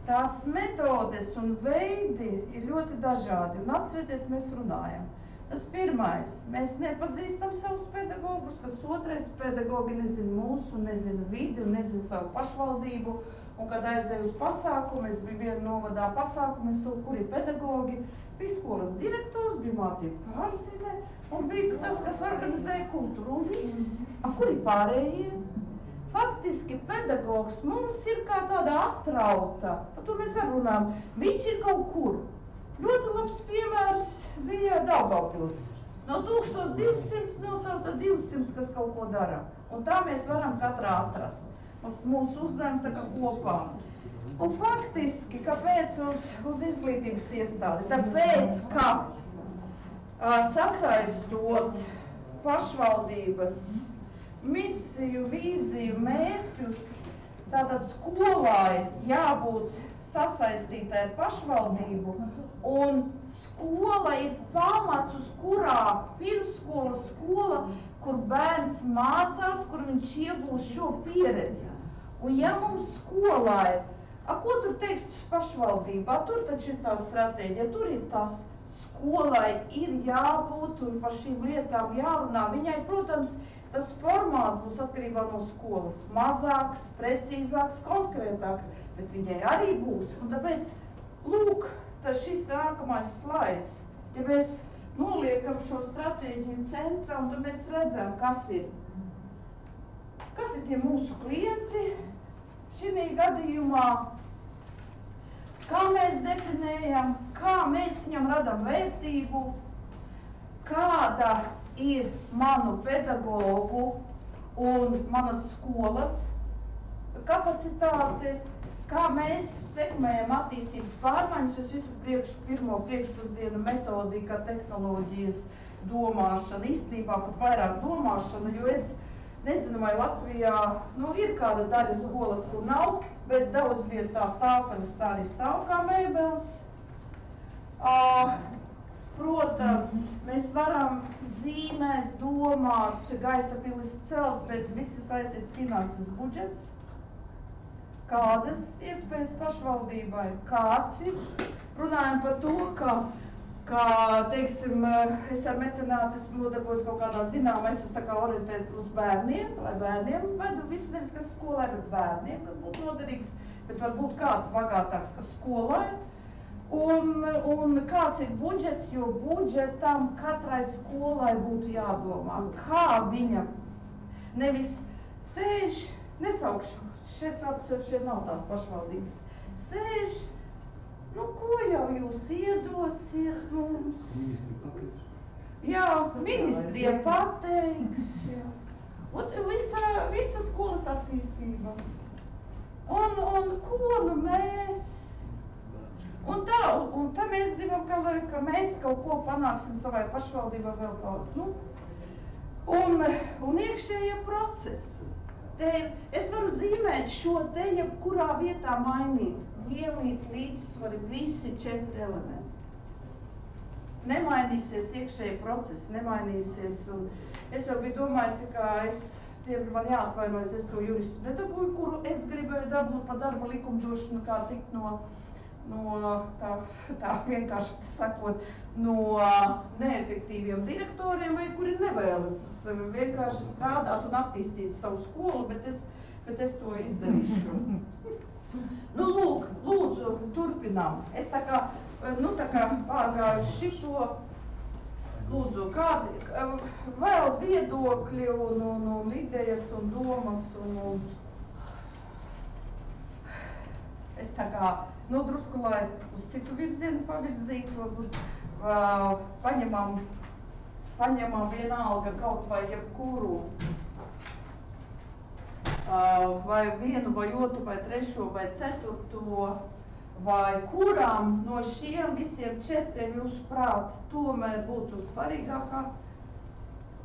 Tās metodes un veidi ir ļoti dažādi. Un atcerieties, mēs runājam. Tas pirmais, mēs nepazīstam savus pedagogus, tas otrais, pedagogi nezina mūsu, nezina vidi un nezina savu pašvaldību. Un, kad aizēju uz pasākumu, es biju viena novadā pasākumu, es savu, kur ir pedagogi, bija skolas direktors, bija mācību pārzine, un bija tas, kas organizēja kultūru, un viss. Kur ir pārējie? Faktiski pedagogs mums ir kā tāda aptrauta, par to mēs arī runājam, viņš ir kaut kur. Ļoti labs piemērs bija Daugavpils. No 1200 nosauca 200, kas kaut ko dara, un tā mēs varam katrā atrast. Mūsu uzdevums saka kopā. Un faktiski, kāpēc uz izglītības iestādi? Tāpēc, ka sasaistot pašvaldības misiju, vīziju, mērķus, tātad skolai jābūt sasaistītai ar pašvaldību, un skola ir pamats, uz kurā pirmsskolas skola, kur bērns mācās, kur viņš iegūst šo pieredzi. Un ja mums skolai, ko tur teiks pašvaldībā, tur taču ir tā stratēģija, tur ir tas, skolai ir jābūt un par šīm lietām jārunā. Viņai, protams, tas formāts būs atkarībā no skolas mazāks, precīzāks, konkrētāks, bet viņai arī būs. Un tāpēc, lūk, šis nākamais slaids, ja mēs noliekam šo stratēģiju centrā, un tad mēs redzam, kas ir tie mūsu klienti šī gadījumā, kā mēs definējam, kā mēs viņam radam vērtību, kāda ir manu pedagogu un manas skolas kapacitāte, kā mēs sekmējam attīstības pārmaiņas, es visu pirmo priekšpusdienu metodika, tehnoloģijas, domāšana, īstenībā pat vairāk domāšana, jo es nezinu, vai Latvijā, ir kāda daļa skolas, kur nav, bet daudz vietā stāvpenes tā arī stāv kā mēbeles. Protams, mēs varam zīmēt, domāt, gaisa pilis celt, bet viss ir saistīts finanses budžets. Kādas iespējas pašvaldībai, kāds ir? Runājam par to, ka teiksim, es ar mecenātu esmu nodarbojos kaut kādā zināmā, es tā kā orientēt uz bērniem, lai bērniem vedu visu nevis, kas skolai, bet bērniem, kas būtu noderīgs, bet varbūt kāds bagātāks, kas skolai. Un kāds ir budžets, jo budžetam katrai skolai būtu jādomā, kā viņa nevis sēž, nesaukšu, šeit nav tās pašvaldības, sēž, ko jau jūs iedosiet mums? Jā, ministrija pateiks. Visa skolas attīstība. Un ko mēs? Un tā mēs gribam, ka mēs kaut ko panāksim savai pašvaldībai vēl kaut. Un iekšējie procesi. Es varu zīmēt šo te, jebkurā vietā mainīt. Ielīt līdzsvari visi 4 elementi. Nemainīsies iekšēji procesi, nemainīsies. Un es jau biju domājusi, ka man jāatvainojas, es to juristu nedabūju, kuru es gribēju dabūt pa darba likumdošanu, kā tikt no tā vienkārši sakot, no neefektīviem direktoriem, vai kuri nevēlas vienkārši strādāt un attīstīt savu skolu, bet es to izdarīšu. Lūdzu, turpinām. Es tā kā pārgāju šito, lūdzu, kādi vēl viedokļi un idejas un domas un es tā kā, drusku, lai uz citu virzienu pavirzītu, varbūt paņemam vienalga kaut vai jebkuru vai vienu, vai otru, vai trešo, vai ceturto, vai kuram no šiem visiem 4 jūsuprāt tomēr būtu svarīgākā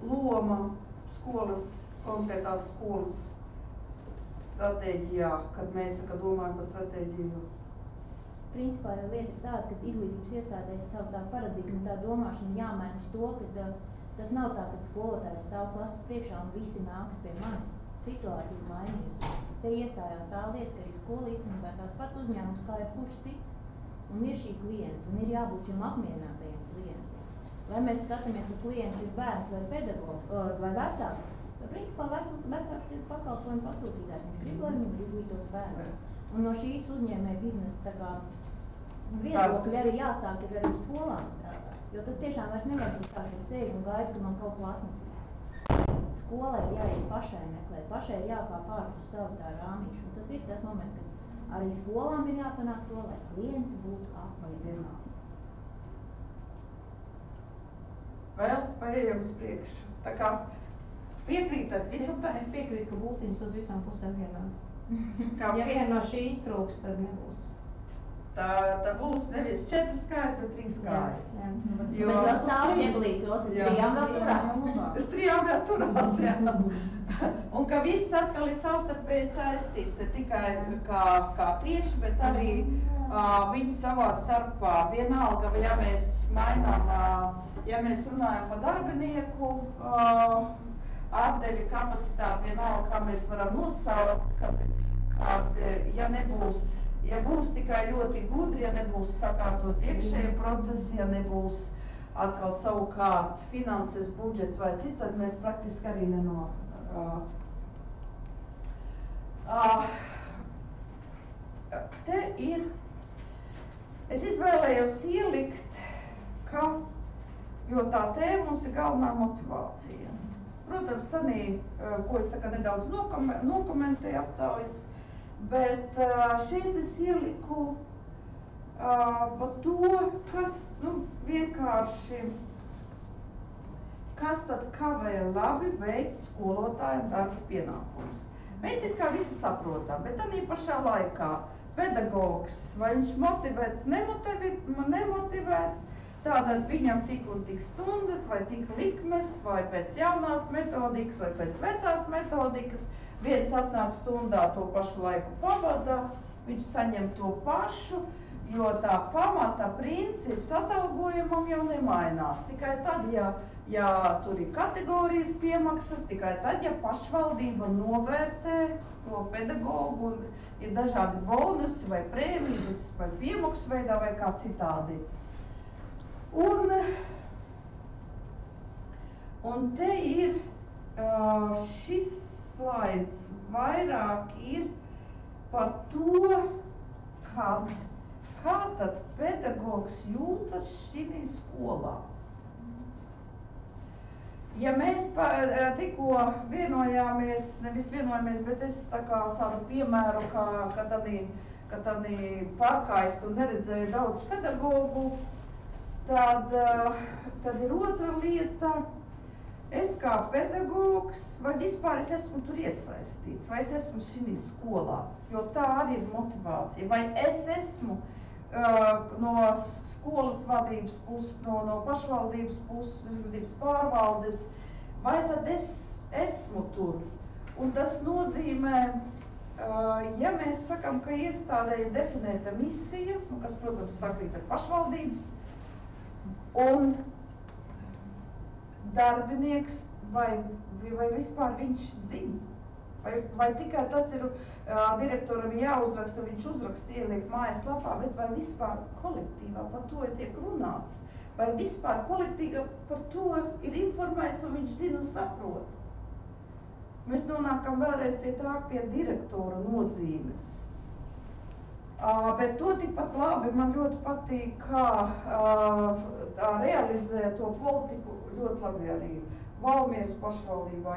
loma konkrētās skolas stratēģijā, kad mēs domājam par stratēģiju? Principā jau lietas tāda, ka izglītības iestādēs savu tā paradigmu, tā domāšana jāmaina uz to, ka tas nav tā, ka skolotājs stāv klases priekšā un visi nāks pie manis. Situācija mainījusies. Te iestājās tā lieta, ka arī skola īstenībā tās pats uzņēmums kā jebkurš cits. Un ir šī klienta, un ir jābūt šiem apmierinātajiem klientiem. Vai mēs skatāmies, ka klients ir bērns vai pedagogs vai vecāks, principā vecāks ir pakalpojumu pasūtītājs, viņš grib, lai viņam ir izglītots bērns. Un no šīs uzņēmēja biznesa tā kā viedokļi arī jāsāk ir arī uz skolām strādāt. Jo tas tiešām vairs nevar būt tā, ka es sēžu un gaidu, ka man kaut ko atnesīs. Skolai ir jāiet pašai meklēt, pašai ir jākāp ārpus savu tā rāmiņš. Un tas ir tas moments, kad arī skolām ir jāpanāk to, lai klienti būtu apmierināti. Vēl paejam uz priekšu. Tā kā piekrītat visam? Es piekrītu, ka būtiņas uz visām pusēm vienādi. Ja viena no šīs trūks, tad nebūs. Tā būs nevis 4 kājas, bet 3 kājas. Mēs jau stāv ieglīcos, uz 3 vēl turās. Uz 3 vēl turās, jā. Un ka viss atkal ir savstarpēji saistīts, ne tikai kā tieši, bet arī viņi savā starpā. Vienalga, ja mēs mainām, ja mēs runājam par darbinieku atdevi kapacitāti, vienalga, kā mēs varam nosaukt, kad ja būs tikai ļoti gudri, ja nebūs sakārtot iekšējie procesi, ja nebūs atkal savukārt finanses, budžets vai cits, tad mēs praktiski arī te ir, es izvēlējos ielikt, jo tā tēma mums ir galvenā motivācija. Protams, tanī, ko es nedaudz nokomentēju aptaujas, bet šeit es ieliku par to, kas vienkārši, kas tad kavē labi veikt skolotājiem darba pienākumus. Mēs it kā visi saprotam, bet tanī pašā laikā pedagogs, vai viņš motivēts, nemotivēts, tātad viņam tik un tik stundas, vai tik likmes, vai pēc jaunās metodikas, vai pēc vecās metodikas. Viens atnāk stundā, to pašu laiku pavada, viņš saņem to pašu, jo tā pamata princips atalgojumam jau nemainās. Tikai tad, ja tur ir kategorijas piemaksas, tikai tad, ja pašvaldība novērtē to pedagogu un ir dažādi bonusi vai prēmijas vai piemaksu veidā vai kā citādi. Un te ir šis slaids vairāk ir par to, kā tad pedagogs jūtas šī skolā. Ja mēs tikko vienojāmies, nevis vienojamies, bet es tādu piemēru, kad tādī pārkāist un neredzēju daudz pedagogu, tad ir otra lieta. Es kā pedagogs, vai vispār es esmu tur iesaistīts, vai es esmu šī skolā, jo tā arī ir motivācija. Vai es esmu no skolas vadības puses, no pašvaldības puses, izglītības pārvaldes, vai tad es esmu tur. Un tas nozīmē, ja mēs sakam, ka iestādē ir definēta misija, kas, protams, sakrīt ar pašvaldības, un darbinieks, vai vispār viņš zina, vai tikai tas ir direktoram jāuzraksta, viņš uzraksta, ieliek mājaslapā, bet vai vispār kolektīvā par to tiek runāts, vai vispār kolektīvā par to ir informēts un viņš zina un saprot. Mēs nonākam vēlreiz pie direktora nozīmes. Bet to tikpat labi man ļoti patīk, kā realizē to politiku ļoti labi arī Valmieras pašvaldībā,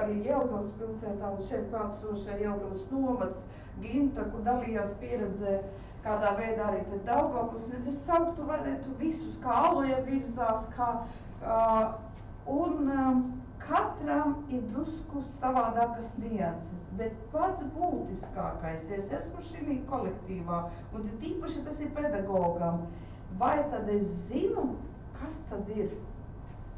arī Jelgavas pilsētā un šeit klātsošie Jelgavas novads, Ginta, kur dalījās pieredzē, kādā veidā arī te Daugavpils, es sauktu varētu visus, kā Aloja virzās, un katram ir drusku savādākas nianses, bet pats būtiskākais, ja es esmu šī kolektīvā, un tīpaši tas ir pedagogam, vai tad es zinu, kas tad ir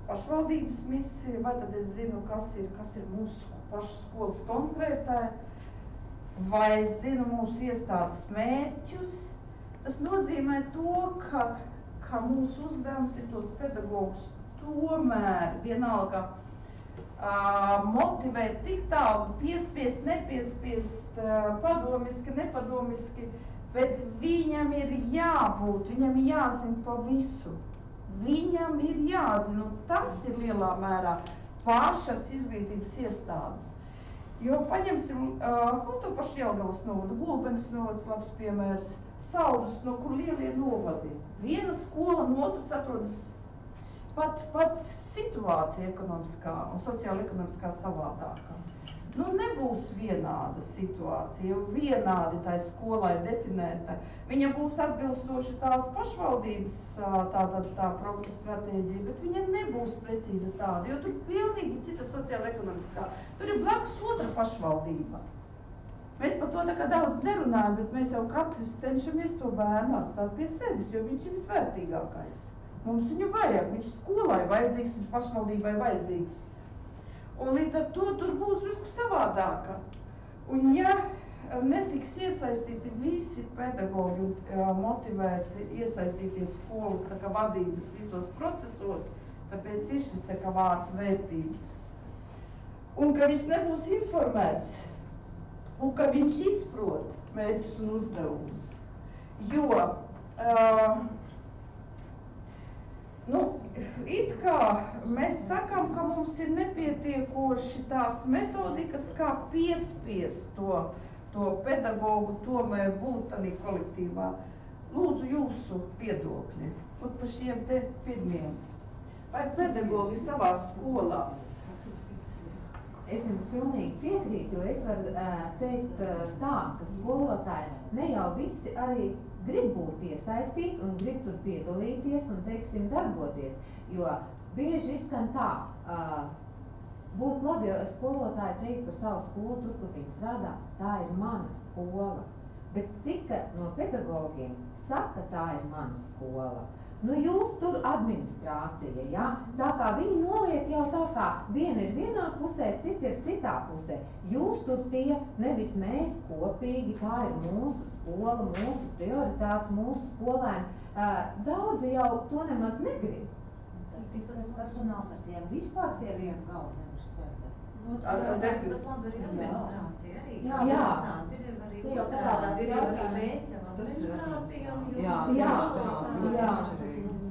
pašvaldības misija, vai tad es zinu, kas ir mūsu pašu skolas konkrētai, vai es zinu mūsu iestādes mērķus. Tas nozīmē to, ka mūsu uzdevums ir tos pedagogus tomēr vienalga motivēt tik tālu, piespiest, nepiespiest, padomiski, nepadomiski, bet viņam ir jābūt, viņam ir jāzina pa visu. Viņam ir jāzina, un tas ir lielā mērā pašas izglītības iestādes. Jo paņemsim to pašu Jelgavas novadu, Gulbenes novads labs piemērs, Saldus, no kur lielie novadi. Viena skola no otras atrodas pat situācija ekonomiskā un sociāla ekonomiskā savādākā. Nu, nebūs vienāda situācija, vienādi tai skolai definēta. Viņa būs atbilstoši tās pašvaldības tā progresa stratēģija, bet viņa nebūs precīzi tāda, jo tur pilnīgi cita sociāla ekonomiskā. Tur ir blakus otra pašvaldība. Mēs par to tā kā daudz nerunājam, bet mēs jau katrs cenšamies to bērnu atstāt pie sevis, jo viņš ir visvērtīgākais. Mums viņu vajag, viņš skolai vajadzīgs, viņš pašvaldībai vajadzīgs. Un līdz ar to tur būs drusku savādāka. Un ja netiks iesaistīti visi pedagogi motivēti iesaistīties skolas tā kā vadības visos procesos, tāpēc ir šis tā kā vārds vērtības. Un ka viņš nebūs informēts, un ka viņš izprot mērķus un uzdevumus. Jo it kā mēs sakām, ka mums ir nepietiekoši tās metodikas, kā piespiest to pedagogu tomēr būt tādā kolektīvā. Lūdzu jūsu viedokļi, un par šiem te pirmiem. Vai pedagogi savās skolās? Es jums pilnīgi piekrītu, jo es varu teikt tā, ka skolotāji ne jau visi arī grib būt iesaistīt un grib tur piedalīties un, teiksim, darboties. Jo bieži izskan tā, būtu labi, jo skolotāji teikt par savu skolu tur, kur viņi strādā, tā ir mana skola. Bet cik no pedagogiem saka, tā ir mana skola? Nu, jūs tur administrācija, ja? Tā kā viņi noliek jau tā kā viena ir vienā pusē, cita ir citā pusē. Jūs tur tie, nevis mēs kopīgi, tā ir mūsu skola, mūsu prioritātes, mūsu skolēni. Daudzi jau to nemaz negrib. Tīsais personāls ar tiem vispār pie viena galva nevar sēdēt. Tas labi arī administrācija arī. Jā. Ir arī mēs jau administrācija un jūs. Jā.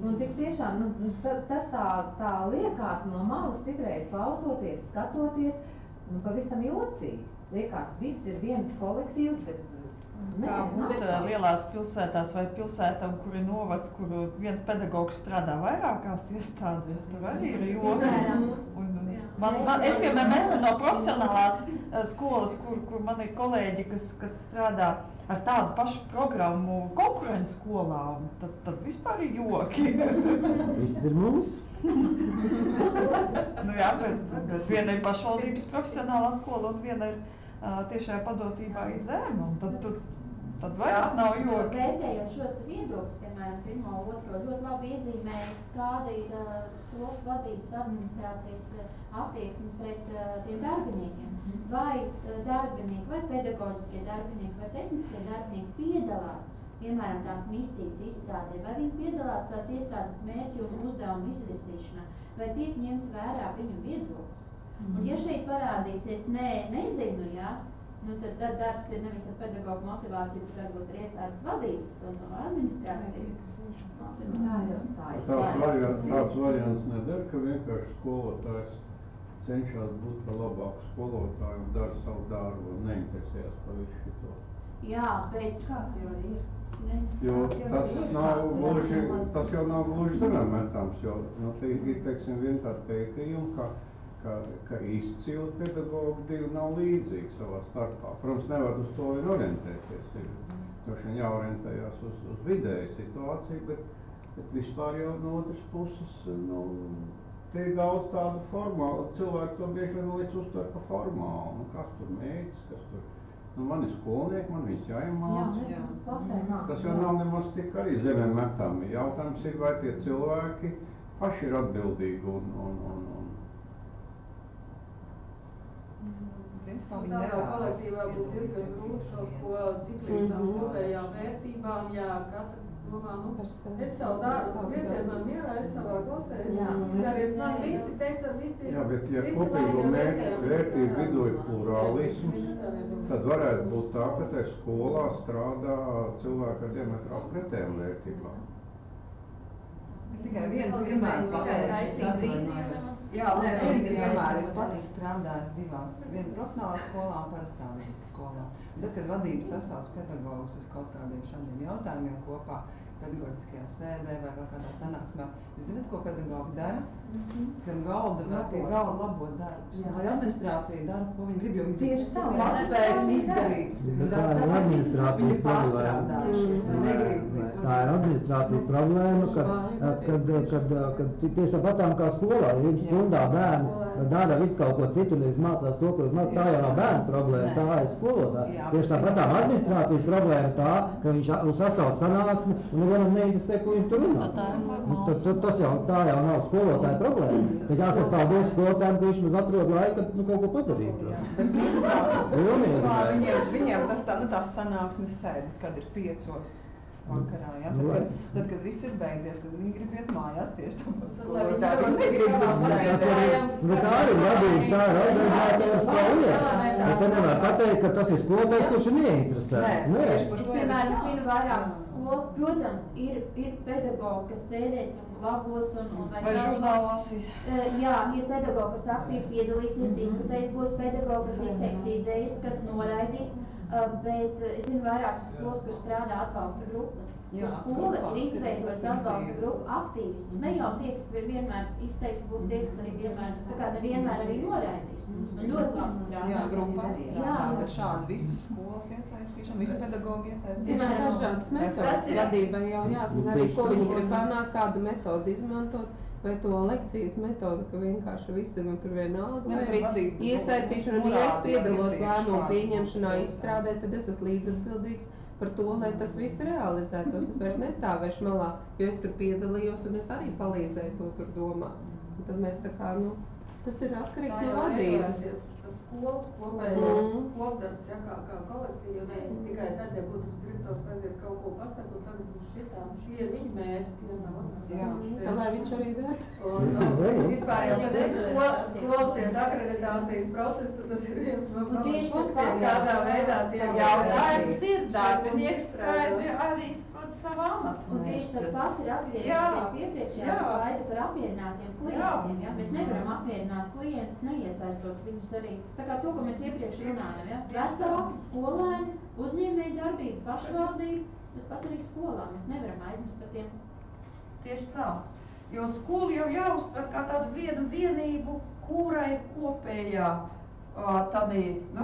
Un tik tiešām, tas tā liekas no malas citreiz klausoties, skatoties, pavisam jocīgi. Liekas, viss ir viens kolektīvs, bet kā būt lielās pilsētās vai pilsētām, kur ir novads, kur viens pedagogs strādā vairākās iestādēs, tur arī ir joki. Es, piemēram, esmu no profesionālās skolas, kur man ir kolēģi, kas strādā ar tādu pašu programmu konkurences skolā, un tad vispār ir joki. Viss ir mums. Jā, bet viena ir pašvaldības profesionālā skola un viena ir tiešajā padotībā iz zeme, un tad vairs nav joki. Vērtējot šos viedokļus, piemēram, pirmo, otro, ļoti labi iezīmējis, kāda ir skolas vadības administrācijas attieksme pret tiem darbiniekiem. Vai darbinieki, vai pedagoģiskie darbinieki, vai tehniskie darbinieki piedalās, piemēram, tās misijas izstrādē, vai viņi piedalās tās iestādes mērķu un uzdevumu izvirsīšanā, vai tiek ņemts vērā viņu viedoklis. Un ja šeit parādīsies nezinu, ja, tad darbs ir nevis ar pedagogu motivāciju, bet varbūt ar iestādes vadības un no administrācijas. Tāds variants nedara, ka vienkārši skolotājs cenšas būt par labāku skolotāju un dara savu darbu un neinteresējas par visu šito. Jā, bet kāds jau arī ir? Jo tas jau nav gluži zemē metāms, jo ir, teiksim, vien tāda pētījuma, ka izcili pedagogi divi nav līdzīgi savā starpā. Protams, nevar uz to ir orientēties, ir jāorientējās uz vidēju situāciju, bet vispār jau no otras puses, te ir daudz tādu formālu, cilvēki to bieži vien līdz uztver pa formālu. Nu, kas tur meitas, kas tur... Nu, man ir skolnieki, man viss jāiemāca. Jā, klasē māca. Tas jau nav nemaz tik arī zemē metami. Jautājums ir, vai tie cilvēki paši ir atbildīgi un Tādā kolektīvā būtu diezgan grūti kaut ko tik līdz tām kopējām vērtībām, ja katrs domā, nu, es savu darbu, pieciet man mierā, es savā klasē, es man visi teica, visi... Jā, bet ja kopīgo vērtību vidū ir plurālisms, tad varētu būt tā, ka tai skolā strādā cilvēki ar diametrāli pretējām vērtībām. Es tikai vienu piemēru pateikšu. Jā, vienu piemēru. Es pati strādāju divās, viena profesionālā skolā un parastā skolā. Un tad, kad vadība sasauc pedagogus uz kaut kādiem šādiem jautājumiem kopā, pedagoģiskajā sēdē vai vēl kādā sanāksmē, jūs zināt, ko pedagogi dara? Zem galda vēl pie galda labot darbus. Lai administrācija dara, ko viņi grib, jo viņi tieši tā paspēt izdarīt. Tā ir administrācijas problēma. Tā ir administrācijas problēma, kad tieši tāpatām kā skolā, ja viens stundā bērni dara visu kaut ko citu, nevis mācās to, ko mācās, tā jau nav bērnu problēma, tā ir skolotāja. Tieši tāpatām administrācijas problēma tā, ka viņš sasauc sanāksmi un nevienam neinteresē, ko viņš tur runā. Tā jau nav skolotāja problēma. Tad jāsaka paldies skolotājiem, ka viņš mums atrod laiku, kaut ko padarīt. Viņiem tās sanāksmes sēdes, kad ir 5 vakarā, ja? Tad, kad viss ir beidzies, tad viņi grib iet mājās tieši tāpēc skolotāji. Viņi negrib tur sēdēt. Bet tā ir vadības, tā ir organizētājās tā lieta. Bet te nevar pateikt, ka tas ir skolotājs, kurš ir neinteresēts. Es, piemēram, zinu vairākas skolas, protams, ir pedagogi, kas sēdēs un labos un vai žurnālu lasīs. Jā, ir pedagogi, kas aktīvi piedalīsies, diskutēs, būs pedagogi, kas izteiks idejas, kas noraidīs. Bet es zinu vairākas skolas, kur strādā atbalsta grupas. Skola ir izveidojusi atbalsta grupu aktīvistus. Ne jau tie, kas vienmēr izteiks, būs tie, kas arī vienmēr, tā kā nevienmēr arī noraidīs. Un ļoti labi strādā. Jā, grupās strādā, bet šādi visas skolas iesaistīšana, visu pedagogu iesaistīšana. Ir dažādas metodas vadībai jau jāzina arī, ko viņi grib panākt, kādu metodu izmantot. Vai to lekcijas metodu, ka vienkārši visam tur vienalga, vai arī iesaistīšana, un ja es piedalos lēmumu pieņemšanā, izstrādē, tad es esmu līdzatbildīgs par to, lai tas viss realizētos. Es vairs nestāvēšu malā, jo es tur piedalījos un es arī palīdzēju to tur domāt. Un tad mēs tā kā, tas ir atkarīgs no vadības. Tas skolas kopējais kopdarbs, kā kolektīvi, un tikai tad, ja būtu direktors aiziet kaut ko pasaka, un tagad būs šitā, šie ir viņa mērķi, tie nav organizācijas. Tā lai viņš arī dara. Un vispār jau, kad skolas tiek akreditācijas process, tad tas ir viens no punktiem, kādā veidā tiek jautājums ir darbinieks skaidri arī sprot savu amatu. Un tieši tas pats ir atgriežoties pie iepriekšējā skaita par apmierinātiem klientiem. Ja? Mēs nevaram apmierināt klientus, neiesaistot viņus arī. Tā kā to, ko mēs iepriekš runājam, ja? Vecāki, skolēni, uzņēmēji darbība, pašvaldība, tas pats arī skolā. Mēs nevaram aizmirst par tiem. Tieši tā. Jo skolu jau jāuztver kā tādu vienu vienību, kurai kopējā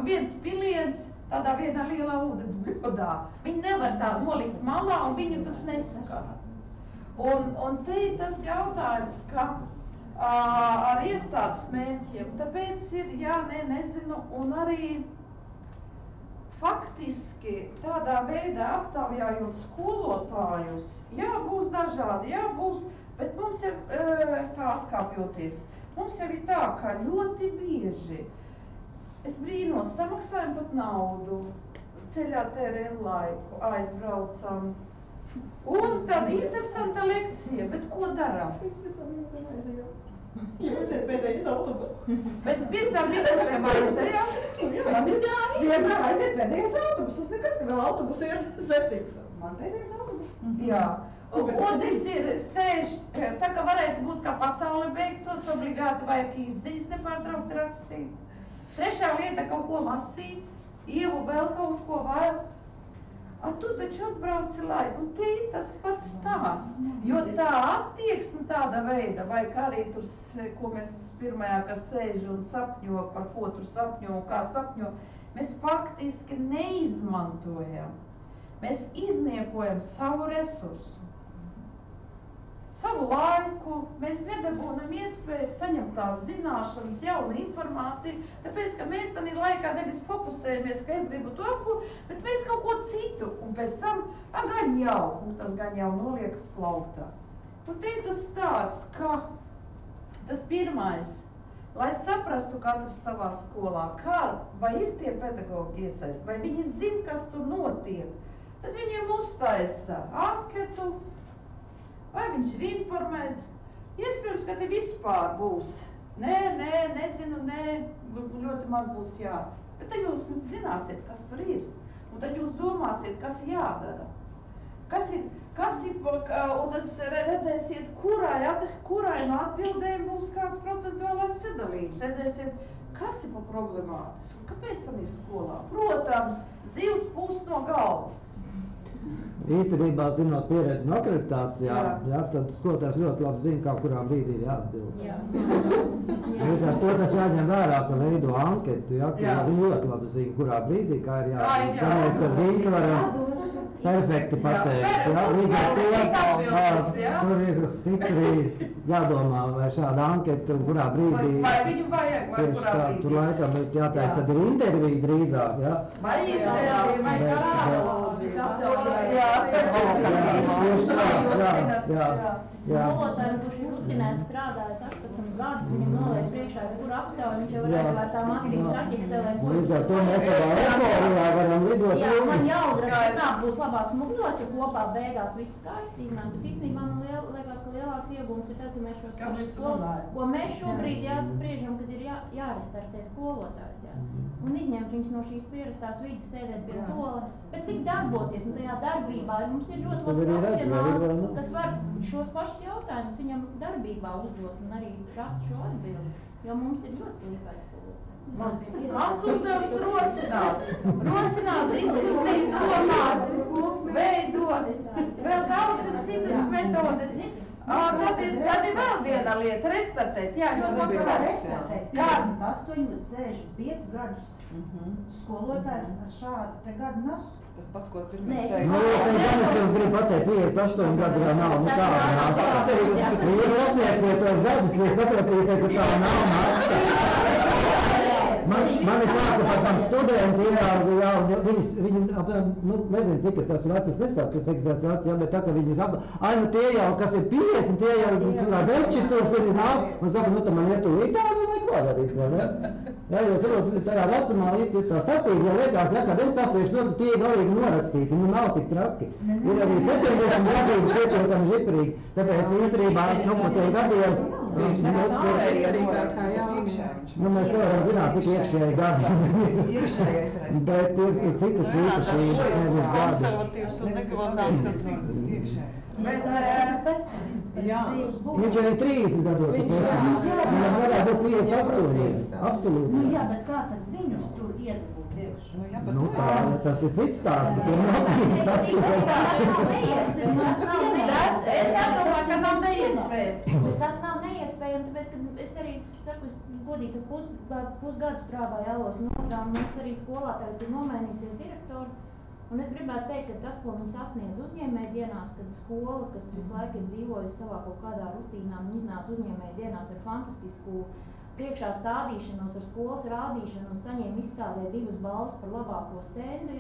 viens piliens tādā vienā lielā ūdens bļodā. Viņi nevar tā nolikt malā un viņu tas neskar. Un te ir tas jautājums, ka ar iestādes mērķiem, tāpēc ir nezinu, un arī faktiski tādā veidā aptaujājot skolotājus, būs dažādi, būs, bet mums jau tā atkāpjoties, mums jau ir tā, ka ļoti bieži es brīnos, samaksājam pat naudu, ceļā tērējam laiku, aizbraucam. Un tad interesanta lekcija, bet ko darām? Jūs ir pēdējais autobus. Pēc 5 minūtēm aizējām. Vienmēr aiziet pēdējais autobus, tas nekas, ka vēl autobus ir 7. Man pēdējais autobus. Jā. Otrs ir sēž, tā kā varētu būt, kā pasaule beigtos, obligāti vajag izziņas nepārtraukt rakstīt. Trešā lieta kaut ko lasīt, Ievu vēl kaut ko vēl. Tu taču atbrauci laiku, un te ir tas pats stāsts, jo tā attieksme tāda veida, vai kā arī tur, ko mēs pirmajā, kas sēž un sapņo, par ko tur sapņo un kā sapņo, mēs faktiski neizmantojam. Mēs izniekojam savu resursu. savu laiku, mēs nedabūnam iespēju saņemt tās zināšanas, jaunu informāciju, tāpēc, ka mēs tādā laikā nevis fokusējamies, ka es gribu to apgūt, bet mēs kaut ko citu, un pēc tam, gan jau, un tas gan jau noliekas plauktā. Un te ir tas stāsts, ka tas pirmais, lai saprastu katrs savā skolā, vai ir tie pedagoģi iesaist, vai viņi zina, kas tur notiek, tad viņiem uztaisa anketu, vai viņš ir informēts. Iespējams, ka te vispār būs. Nē, nezinu, ļoti maz būs jā. Bet tad jūs zināsiet, kas tur ir. Un tad jūs domāsiet, kas jādara. Un tad redzēsiet, kurai no atbildēm būs kāds procentuālais sadalījums. Redzēsiet, kas ir pa problemātisku, kāpēc tam ir skolā. Protams, zivs pūst no galvas. Īstenībā, zinot pieredzi no akreditācijā, tad skolotājs ļoti labi zina, kā kurā brīdī ir jāatbild. Līdz ar to tas jāņem vērā, ka veido anketu, viņi ļoti labi zina, kurā brīdī, kā ir jāatbild. Ja mēs ar viņu varam perfekti pateikt, līdz ar to tur ir stipri jādomā, vai šāda anketa un kurā brīdī. Vai viņu vajag, vai kurā brīdī. Tur laikam ir jātaisa, tad ir intervija drīzāk, Vai intervija, vai Skolotāju, kurš Justinēs strādājas 18 gadus, viņam noliek priekšā, kur aptauju, viņš jau varētu vai tā mācību saķekselēt. Līdz ar to mēs tādā eforijā varam lidot. Jā, man jāuzraksta, kā būs labāks muglot, ja kopā beigās viss skaisti iznāk, bet īstenībā man liekas, ka lielāks iegums ir tad, ka mēs šos pašus skolotāju, ko mēs šobrīd jāspriežam, kad ir jārestartē skolotājs, un izņemt viņus no šīs pierastās vidas, sēdēt pie sola, bet tik darboties, un tajā darbībā mums ir ļoti labi profesionāli, kas var šos pašus jautājumus viņam darbībā uzdot un arī rast šo atbildi, jo mums ir ļoti slīpais skolotāji. Mans uzdevums rosināt diskusijas, domāt, veidot, vēl daudz un citas metodes. Tad ir vēl viena lieta, restartēt. Jā, ļoti restartēt. 58 līdz 65 gadus skolotājs ar šādu te gadu nasu. Tas pats, ko pirmie es gribu pateikt, 58 gadu vēl nav, tāda nāca. Jūs sasniegsiet tos gadus, jūs sapratīsiet, ka tā nav nāca. Man ir klāta par tam studenti, viņi, nezinu, cik es esmu vecs, es nesāku, cik es esmu vecs, bet tā, ka viņi saka, tie jau, kas ir 50, tie jau veči tur viņi nav, un saka, tad man iet tūlīt tādu vai ko darīt, vai ne? Jā, jo saprot, tajā vecumā ir tā sapīgi, ja liekas, kad es sasniegšu, tad tie galīgi norakstīti, nav tik traki. Ir arī 70 gadīgi pietiekami žiprīgi, tāpēc īstenībā, pa tiem gadiem, mēs nevaram zināt, cik iekšēji gadi ir, bet ir citas īpašības, nevis gadi. Konservatīvs un nekonservatīvs. Bet viņš arī 30 gados ir pessimīgs. Viņam varētu būt 58, absolūti. Jā, bet kā tad viņus tur iedabūt priekšu? Tas ir cits stāsts, bet ir nopietns tas, Es domāju, ka nav neiespējams. Tas nav neiespējams, tāpēc, ka es arī saku, godīgi, pusgadu strādāju Alos nodā, un mums arī skolā tagad ir nomainījusies direktori. Un es gribētu teikt, ka tas, ko viņi sasniedz uzņēmēju dienās, kad skola, kas visu laiku ir dzīvojusi savā kaut kādā rutīnā, viņi iznāca uzņēmēju dienās ar fantastisku priekšā stādīšanos, ar skolas rādīšanu un saņēma izstādē 2 balvas par labāko stendu,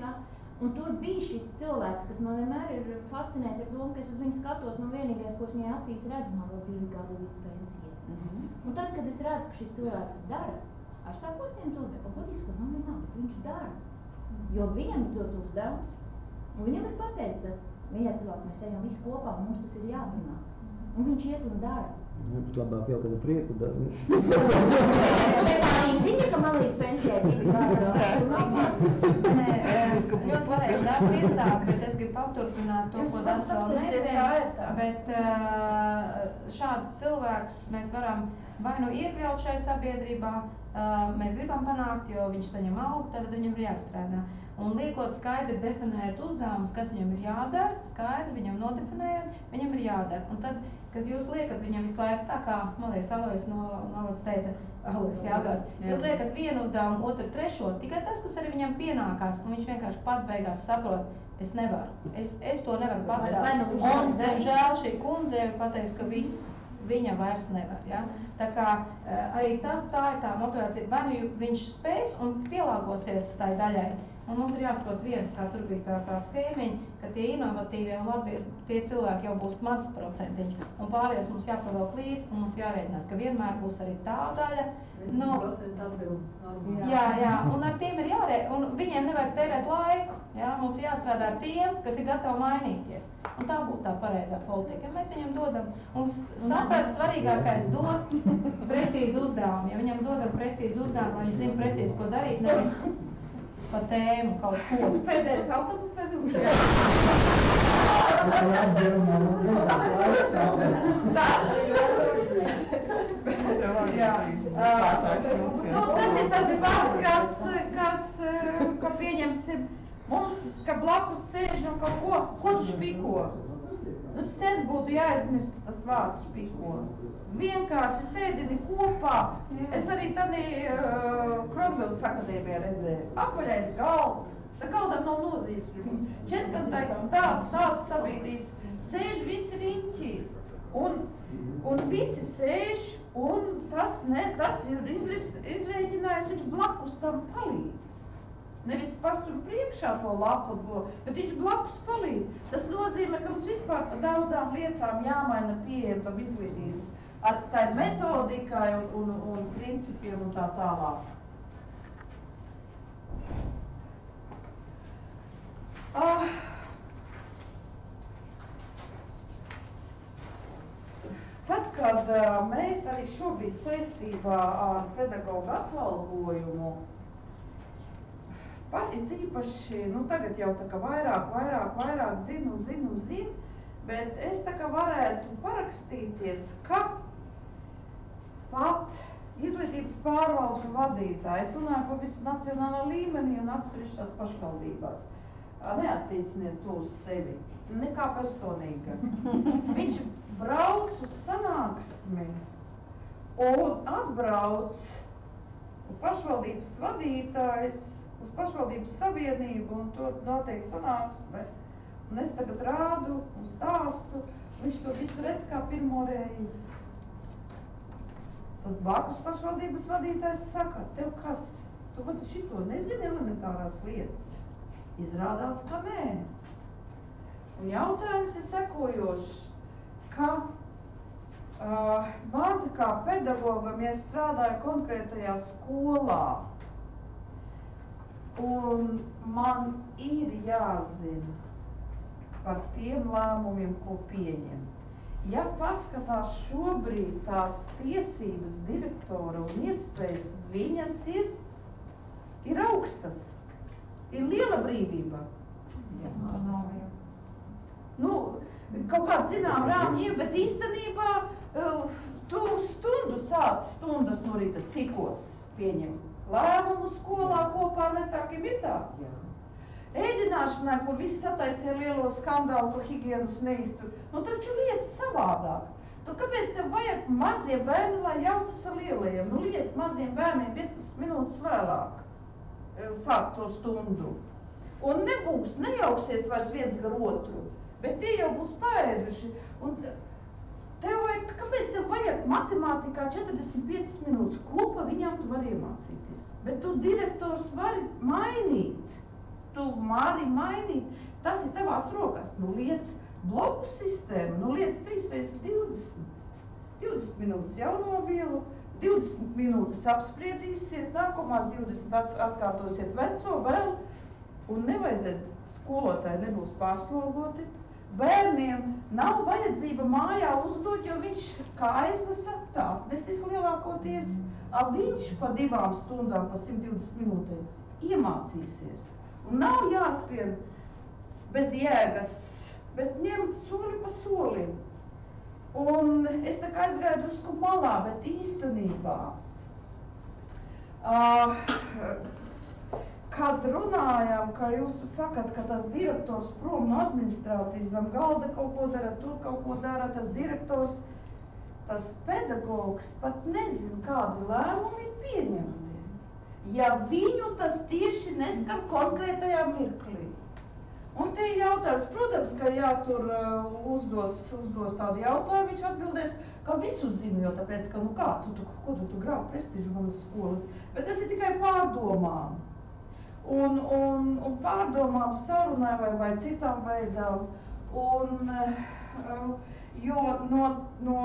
Un tur bija šis cilvēks, kas man vienmēr ir fascinējis ar domu, ka es uz viņu skatos, vienīgais, ko es viņai acīs redzu, man vēl 2 gadi līdz pensijai. Un tad, kad es redzu, ka šis cilvēks dara, ar sapostiem to, bet godīsko nav vienā, bet viņš dara. Jo viņam ir dots uzdevums, un viņam ir pateicis, tas mīļais cilvēks, mēs ejam visi kopā, un mums tas ir jāpanāk. Un viņš iet un dara. Labāk jau, kad ir prieku dara. Viņa, ka man līdz pensijai 2 Ļoti pareizi darbs iesāk, bet es gribu paturpināt to, ko Dants vēl nepēja. Bet šādus cilvēkus mēs varam vai nu iekļaut šai sabiedrībā, mēs gribam panākt, jo viņš saņem algu, tad viņam ir jāstrādā. Un liekot skaidri definēt uzdevumus, kas viņam ir jādara, skaidri viņam nodefinējot, viņam ir jādara. Un tad, kad jūs liekat viņam visu laiku tā kā, man liekas, Alois Novads teica, Alois Jāgās, jūs liekat vienu uzdevumu, otru, trešo, tikai tas, kas arī viņam pienākās, un viņš vienkārši pats beigās saprot, Es nevaru. Es to nevaru pacelt. Un, diemžēl, šī kundze jau pateiks, ka viss viņa vairs nevar. Ja? Tā kā arī tā ir tā motivācija. Vai nu viņš spēs un pielāgosies tai daļai. Un mums ir jāsaprot viens, kā tur bija tā schēmiņa, ka tie inovatīvie un labi, tie cilvēki jau būs mazs procentiņš. Un pārējais mums jāpavēl līdz, un mums jārēķinās, ka vienmēr būs arī tā daļa. Nu, jā, un ar tiem ir un viņiem nevajag tērēt laiku. Jā, mums jāstrādā ar tiem, kas ir gatavi mainīties. Un tā būtu tā pareizā politika. Ja mēs viņam dodam, mums saprast svarīgākais dot precīzi uzdevumu. Ja viņam dodam precīzi uzdevumu, viņš zina precīzi, ko darīt, nevis pa tēmu kaut ko. Uz pēdējais autobus vai vilks? Tas ir vārds, ka pieņemsim mums, ka blakus sēž un kaut ko tu špiko. Nu, sen būtu jāizmirst tas vārds špiko. Vienkārši sēdini kopā. Es arī tādī Kromvelas akadēmijā redzēju. Apaļais galds. Tā galdam nav nozīmes. Četkantaikts tāds sabiedrības. Sēž visi riņķi. Un visi sēž, un tas ir izrēķinājis, viņš blakus tam palīdz. Nevis pastur priekšā to lapu, bet viņš blakus palīdz. Tas nozīmē, ka mums vispār par daudzām lietām jāmaina pieeja tam izglītības ar tai metodikai un principiem un tā tālāk. Tad, kad mēs arī šobrīd saistībā ar pedagogu atalgojumu, it īpaši, tagad jau tā kā vairāk zinu, bet es tā kā varētu parakstīties, ka pat izglītības pārvalžu vadītāji, es runāju par visu nacionālā līmenī un atsevišķās pašvaldībās, neattieciniet to uz sevi, nekā personīga. Viņš brauc uz sanāksmi un atbrauc pašvaldības vadītājs, uz pašvaldības savienību un tur notiek sanāksme. Un es tagad rādu un stāstu, viņš to visu redz kā pirmo reizi. Tas blakus pašvaldības vadītājs saka, tev kas? Tu pat šito nezini elementārās lietas? Izrādās, ka nē. Un jautājums ir sekojošs, ka man kā pedagogam, ja strādāju konkrētajā skolā, un man ir jāzina par tiem lēmumiem, ko pieņem. Ja paskatās šobrīd tās tiesības direktora un iespējas, viņas ir augstas, ir liela brīvība. Kaut kāds zinām rāmjiem, bet īstenībā tu stundas no rīta cikos pieņem lēmumu skolā kopā ar vecākiem ir tā. Ēdināšanai, kur visi sataisīja lielo skandālu, ka higienas neiztur, taču lietas savādāk. Kāpēc tev vajag mazie bērni, lai jaucas ar lielajiem? Liec maziem bērniem 15 minūtes vēlāk sākt to stundu. Un nejauksies vairs viens gar otru, bet tie jau būs paēduši. Kāpēc tev vajag matemātikā 45 minūtes kopā, viņām tu vari iemācīties. Bet tu direktors vari mainīt. Tas ir tavās rokās. Liec bloku sistēmu, liec 3x20. 20 minūtes jauno vielu, 20 minūtes apspriedīsiet, nākamās 20 atkārtosiet veco vēl, un nevajadzēs, skolotāji nebūs pārslogoti. Bērniem nav vajadzība mājā uzdot, jo viņš kā aiznesa, tā atnesīs lielākoties, viņš pa 2 stundām, pa 120 minūtēm iemācīsies. Un nav jāskrien bez jēgas, bet ņem soli pa solim. Un es tā kā aizgāju drusku malā, bet īstenībā, kad runājām, ka jūs sakat, ka tas direktors prom no administrācijas zem galda kaut ko dara, tur kaut ko dara, tas direktors, tas pedagogs pat nezin, kādi lēmumi ir pieņemti, ja viņu tas tieši neskar konkrētajā mirklī. Un te ir jautājums, protams, ka jā, tur uzdos tādu jautājumu, viņš atbildēs, ka visu zinu, jo tāpēc, ka, nu kā, ko tu grābi prestižu manas skolas, bet tas ir tikai pārdomām. Un pārdomām sarunai vai citām veidām. Jo no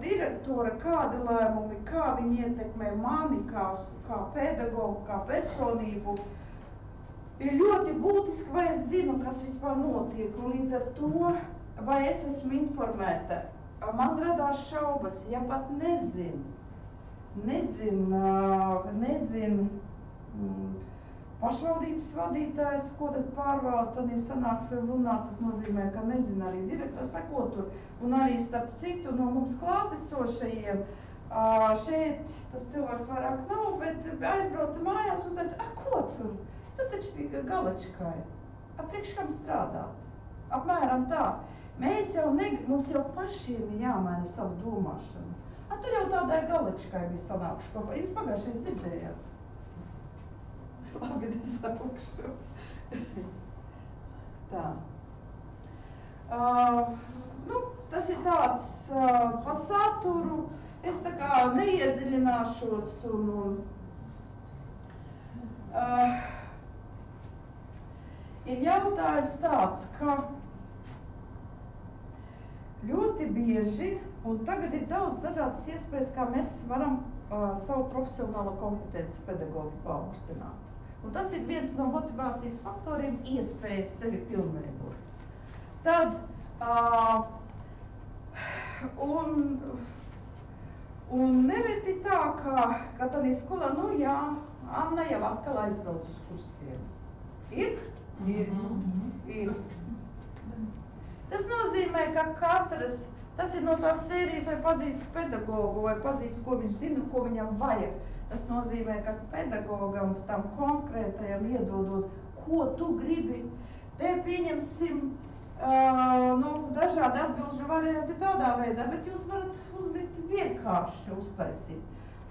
direktora kādi lēmumi, kā viņi ietekmē mani kā pedagogu, kā personību, ir ļoti būtiski, vai es zinu, kas vispār notiek, un līdz ar to, vai es esmu informēta. Man radās šaubas, ja pat nezinu pašvaldības vadītājs, ko tad pārvalda, tad ir sanāksme runāts, tas nozīmē, ka nezinu arī direktors, ko tur. Un arī starp citu no mums klātesošajiem, šeit tas cilvēks vairāk nav, bet aizbrauca mājās un teica, ko tur? Tu taču bija Galačkai. Priekš kam strādāt? Apmēram tā. Mums jau pašiem ir jāmaina savu domāšanu. Tur jau tādai Galačkai bija sanākuši kopā. Jūs pagājušais dzirdējāt? Labi, nesaukšu. Tā. Tas ir tāds pa saturu. Es tā kā neiedziļināšos ir jautājums tāds, ka ļoti bieži, un tagad ir daudz dažādas iespējas, kā mēs varam savu profesionālo kompetenci pedagogi paaugstināt. Un tas ir viens no motivācijas faktoriem, iespējas sevi pilnveidot. Tad, un nereti tā, ka tādā skolā, nu jā, Anna jau atkal aizbrauc uz kursiem. Ir? Ir. Tas nozīmē, ka katrs, tas ir no tās sērijas, vai pazīst pedagogu, vai pazīst, ko viņš zina, ko viņam vajag. Tas nozīmē, ka pedagogam tam konkrētajam iedodot, ko tu gribi. Te pieņemsim dažādi atbilžu varianti tādā veidā, bet jūs varat uzlikt vienkārši uztaisīt.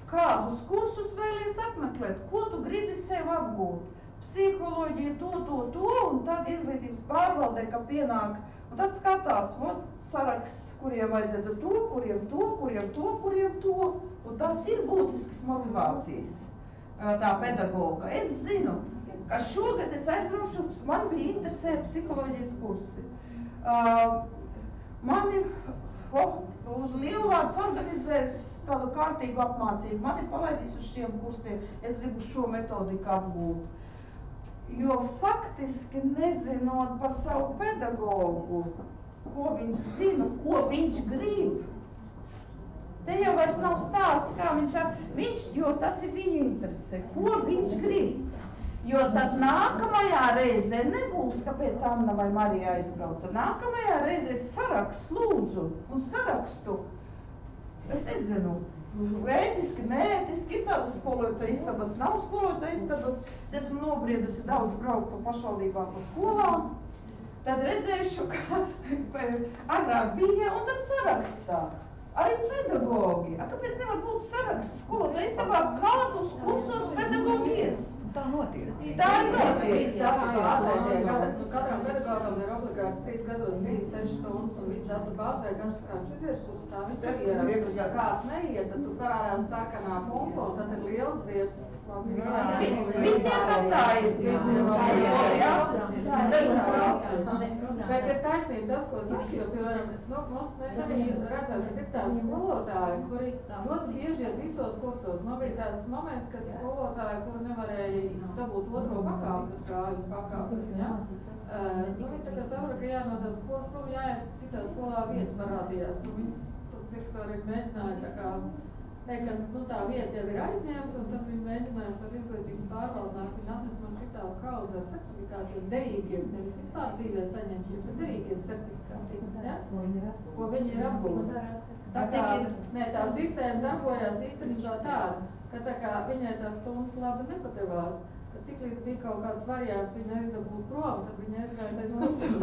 Kādus kursus vēlies apmeklēt, ko tu gribi sev apgūt? Psiholoģija, to, un tad izglītības pārvaldē, ka pienāk, un tad skatās, saraksts, kuriem vajadzētu kuriem to, un tas ir būtisks motivācijas, tā pedagoga. Es zinu, ka šogad es aizbraušu, man bija interesē psiholoģijas kursi. Mani uz Lielvārds organizēs tādu kārtīgu apmācību, mani palaidīs uz šiem kursiem, es gribu šo metodiku apgūt. Jo faktiski nezinot par savu pedagogu, ko viņš zina, ko viņš grib. Te jau vairs nav stāsts, kā viņš, jo tas ir viņa interese, ko viņš grib. Jo tad nākamajā reizē nebūs, kāpēc Anna vai Marija aizbrauca. Nākamajā reizē saraksts lūdzu un sarakstu. Es nezinu, ētiski, neētiski, ir tādas skolotāja istabas, nav skolotāja istabas. Es esmu nobriedusi daudz braukt pa pašvaldībām pa skolām. Tad redzēšu, ka agrāk bija un tad sarakstā. Arī pedagogi. Kāpēc nevar būt saraksts skolotāja istabā, kādus kursos pedagogi ies? Tā notiek. Tā ir notiek. Katram pedagogam ir obligāts 3 gados 36 stundas un viss datu bāzē, gan kā viņš izies uz tā, viņš ir ierakstīt. Ja kāds neies, tad tu parādās sarkanā pumpa un tad ir liels zieds. Visiem tas tā ir. Bet ir taisnība tas, ko saka, jo, piemēram, mēs arī redzam, ka ir tādi skolotāji, kuri ļoti bieži ir visos kursos. Man bija tāds moments, kad skolotāji, kuri nevarēja dabūt otro pakāpi, kādu pakāpi, ja? Viņi tā kā saprata, ka jā, no tās skolas prom jāiet citā skolā vietas parādījās. Un viņi direktori mēģināja tā kā teikt, ka tā vieta jau ir aizņemta, un tad viņi mēģināja ar izglītības pārvaldnāk, viņi atnes man šitādu kaudzē certifikātu derīgiem, nevis vispār dzīvē saņemšiem, bet derīgiem certifikātiem, ja? Ko viņi ir apgūti. Tā kā tā sistēma darbojās īstenībā tāda, ka tā kā viņai tās stundas labi nepadevās, ka tiklīdz bija kaut kāds variants viņa aizdabūt prom, tad viņa aizgāja aiz kursus.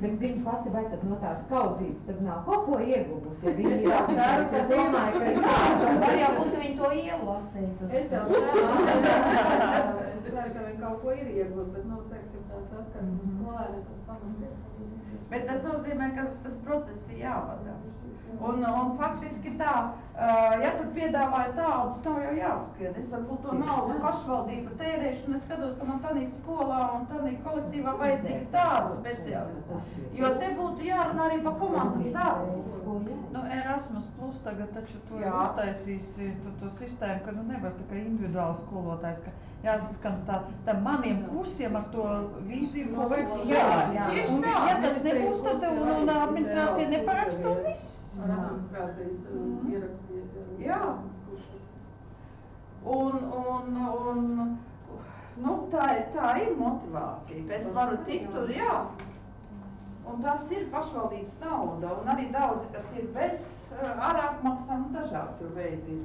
Bet viņa pati vai tad no tās kaudzītes tad nav kaut ko ieguvusi, ja viņa ir apcēru, ka domāju, ka jā, var jau būt, ka viņa to ielu lasīja. Es jau ceru, ka viņa kaut ko ir iegūt, bet, nu, teiksim, tā saskarsme skolēni, tas pamatiesības. Bet tas nozīmē, ka tas process ir jāvada. Un faktiski tā, ja tu piedāvāji tādus, nav jau jāspried. Es varbūt to naudu pašvaldība tērēšu, un es skatos, ka man tanī skolā un tanī kolektīvā vajadzīgi tādu speciālistu. Jo te būtu jārunā arī par komandas darbu. Nu, Erasmus Plus tagad taču to ir uztaisīsi to sistēmu, ka nu nevar tā kā individuāli skolotājs, ka jāsaskan tā maniem kursiem ar to vīziju, ko vajag. Jā, un ja tas nebūs, tad un administrācija neparaksta un viss. Ar administrācijas ierakstīja. Jā. Nu, tā ir motivācija, ka es varu tikt tur, jā. Un tas ir pašvaldības nauda, un arī daudzi, kas ir bez ārākmaksām, dažādi tur veidi ir.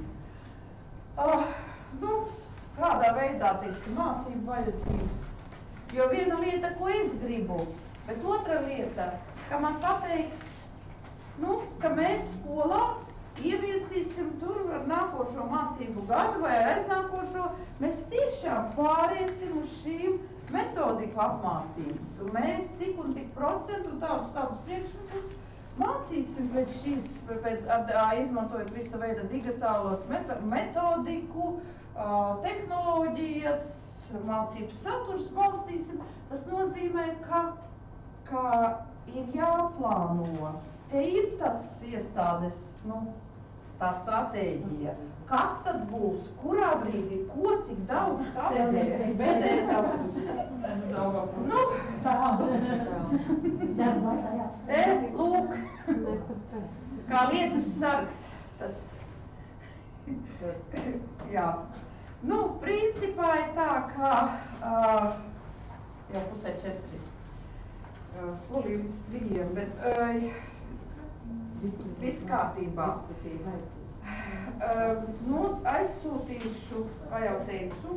Nu, kādā veidā, teiksim, mācību vajadzības. Jo viena lieta, ko es gribu, bet otra lieta, ka man pateiks, nu, ka mēs skolā ieviesīsim tur ar nākošo mācību gadu vai aiznākošo, mēs tiešām pāriesim uz šīm metodiku apmācības. Un mēs tik un tik procentu tādus priekšmetus mācīsim izmantojot visu veidu digitālos metodiku, tehnoloģijas, mācības saturs balstīsim. Tas nozīmē, ka ir jāplāno. Te ir tas iestādes, nu, tā stratēģija. Kas tad būs, kurā brīdī, ko, cik daudz, kādas ir pēdējais autobuses. Nu, lūk, kā lietus sargs, tas, jā. Nu, principā ir tā, ka, jau pusē 4, solīju līdz 3, bet, viss kārtībā. Aizsūtīšu, kā jau teicu,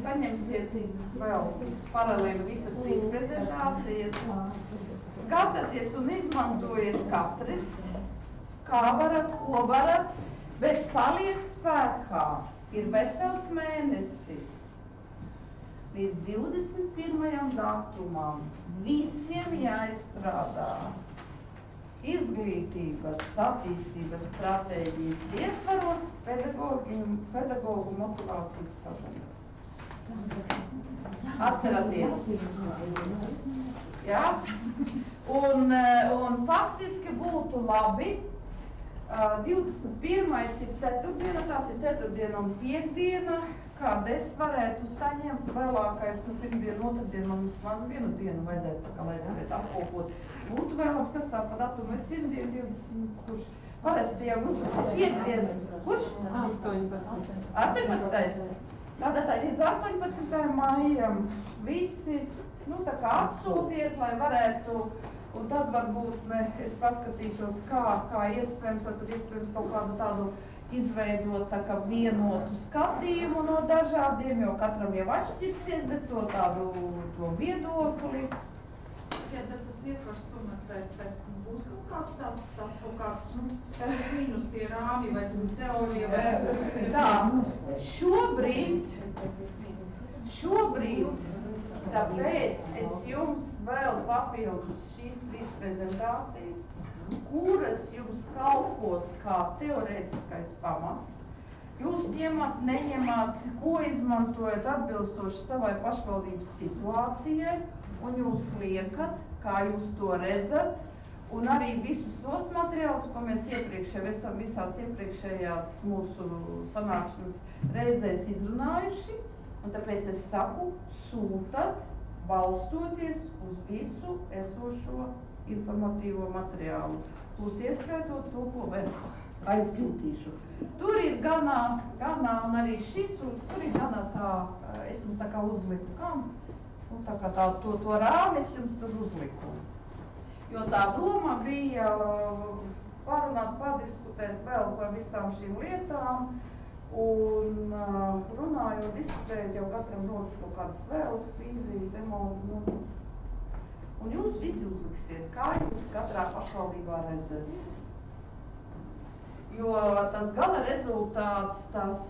saņemsiet vēl paralēli visas 3 prezentācijas. Skatieties un izmantojiet katrs, kā varat, ko varat, bet paliek spēkā. Ir vesels mēnesis līdz 21. datumam. Visiem jāizstrādā izglītības, attīstības stratēģijas ietvaros pedagogu motivācijas sadaļa. Atceraties. Jā? Un faktiski būtu labi, 21. ir ceturtdiena, tās ir ceturtdiena un piekdiena, kad es varētu saņemt vēlākais, pirmdienu, otrdienu, man vismaz vienu dienu vajadzētu, tā kā, lai es varētu apkopot. Būtu vēlams, kas tā pa datumu ir pirmdienu, 20, kurš parasti jau būtu piekdienu. Kurš? 18. Tātad līdz 18. maijam visi, nu, tā kā atsūtiet, lai varētu, un tad varbūt es paskatīšos, kā iespējams, vai tur iespējams kaut kādu tādu izveidot tā kā vienotu skatījumu no dažādiem, jo katram jau atšķirsies, bet to tādu viedokli. Jā, bet tas ietvars tomēr, būs kaut kāds, mīnus tie rāmi vai teorija vai... Tā, šobrīd, tāpēc es jums vēl papildus šīs 3 prezentācijas, kuras jums kalpos kā teorētiskais pamats. Jūs ņemat, neņemat, ko izmantojat atbilstoši savai pašvaldības situācijai, un jūs liekat, kā jūs to redzat, un arī visus tos materiālus, ko mēs esam visās iepriekšējās mūsu sanākšanas reizēs izrunājuši, un tāpēc es saku, sūtat, balstoties uz visu esošo informatīvo materiālu. Plus ieskaitot to, ko vēl aizsūtīšu. Tur ir ganā, un arī šis, tur ir ganā tā, es jums tā kā uzliku, tā kā to rāmi es jums tur uzliku. Jo tā doma bija parunāt, padiskutēt vēl par visām šīm lietām, un runājot, diskutējot, jau katram rodas kaut kādas vēl vīzijas, emocijas. Un jūs visi uzliksiet, kā jūs katrā pašvaldībā redzat. Jo tas gala rezultāts, tas,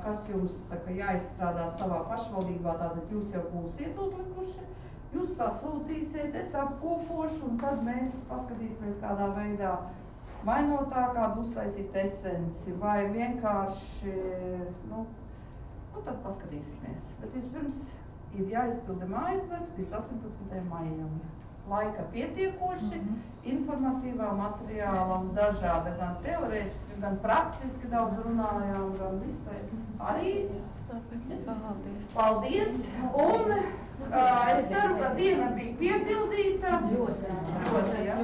kas jums jāizstrādā savā pašvaldībā, tātad jūs jau būsiet uzlikuši, jūs sasūtīsiet, es apkopošu, un tad mēs paskatīsimies kādā veidā, vai no tā kādu uztaisīt esenci, vai vienkārši, tad paskatīsimies. Bet vispirms ir jāizpilda mājas darbs līdz 18. maijam. Laika pietiekoši, informatīvā materiāla un dažāda, gan teorētiski, gan praktiski daudz runājām, gan visai. Arī paldies! Un es ceru, ka diena bija piepildīta. Ļoti, jā.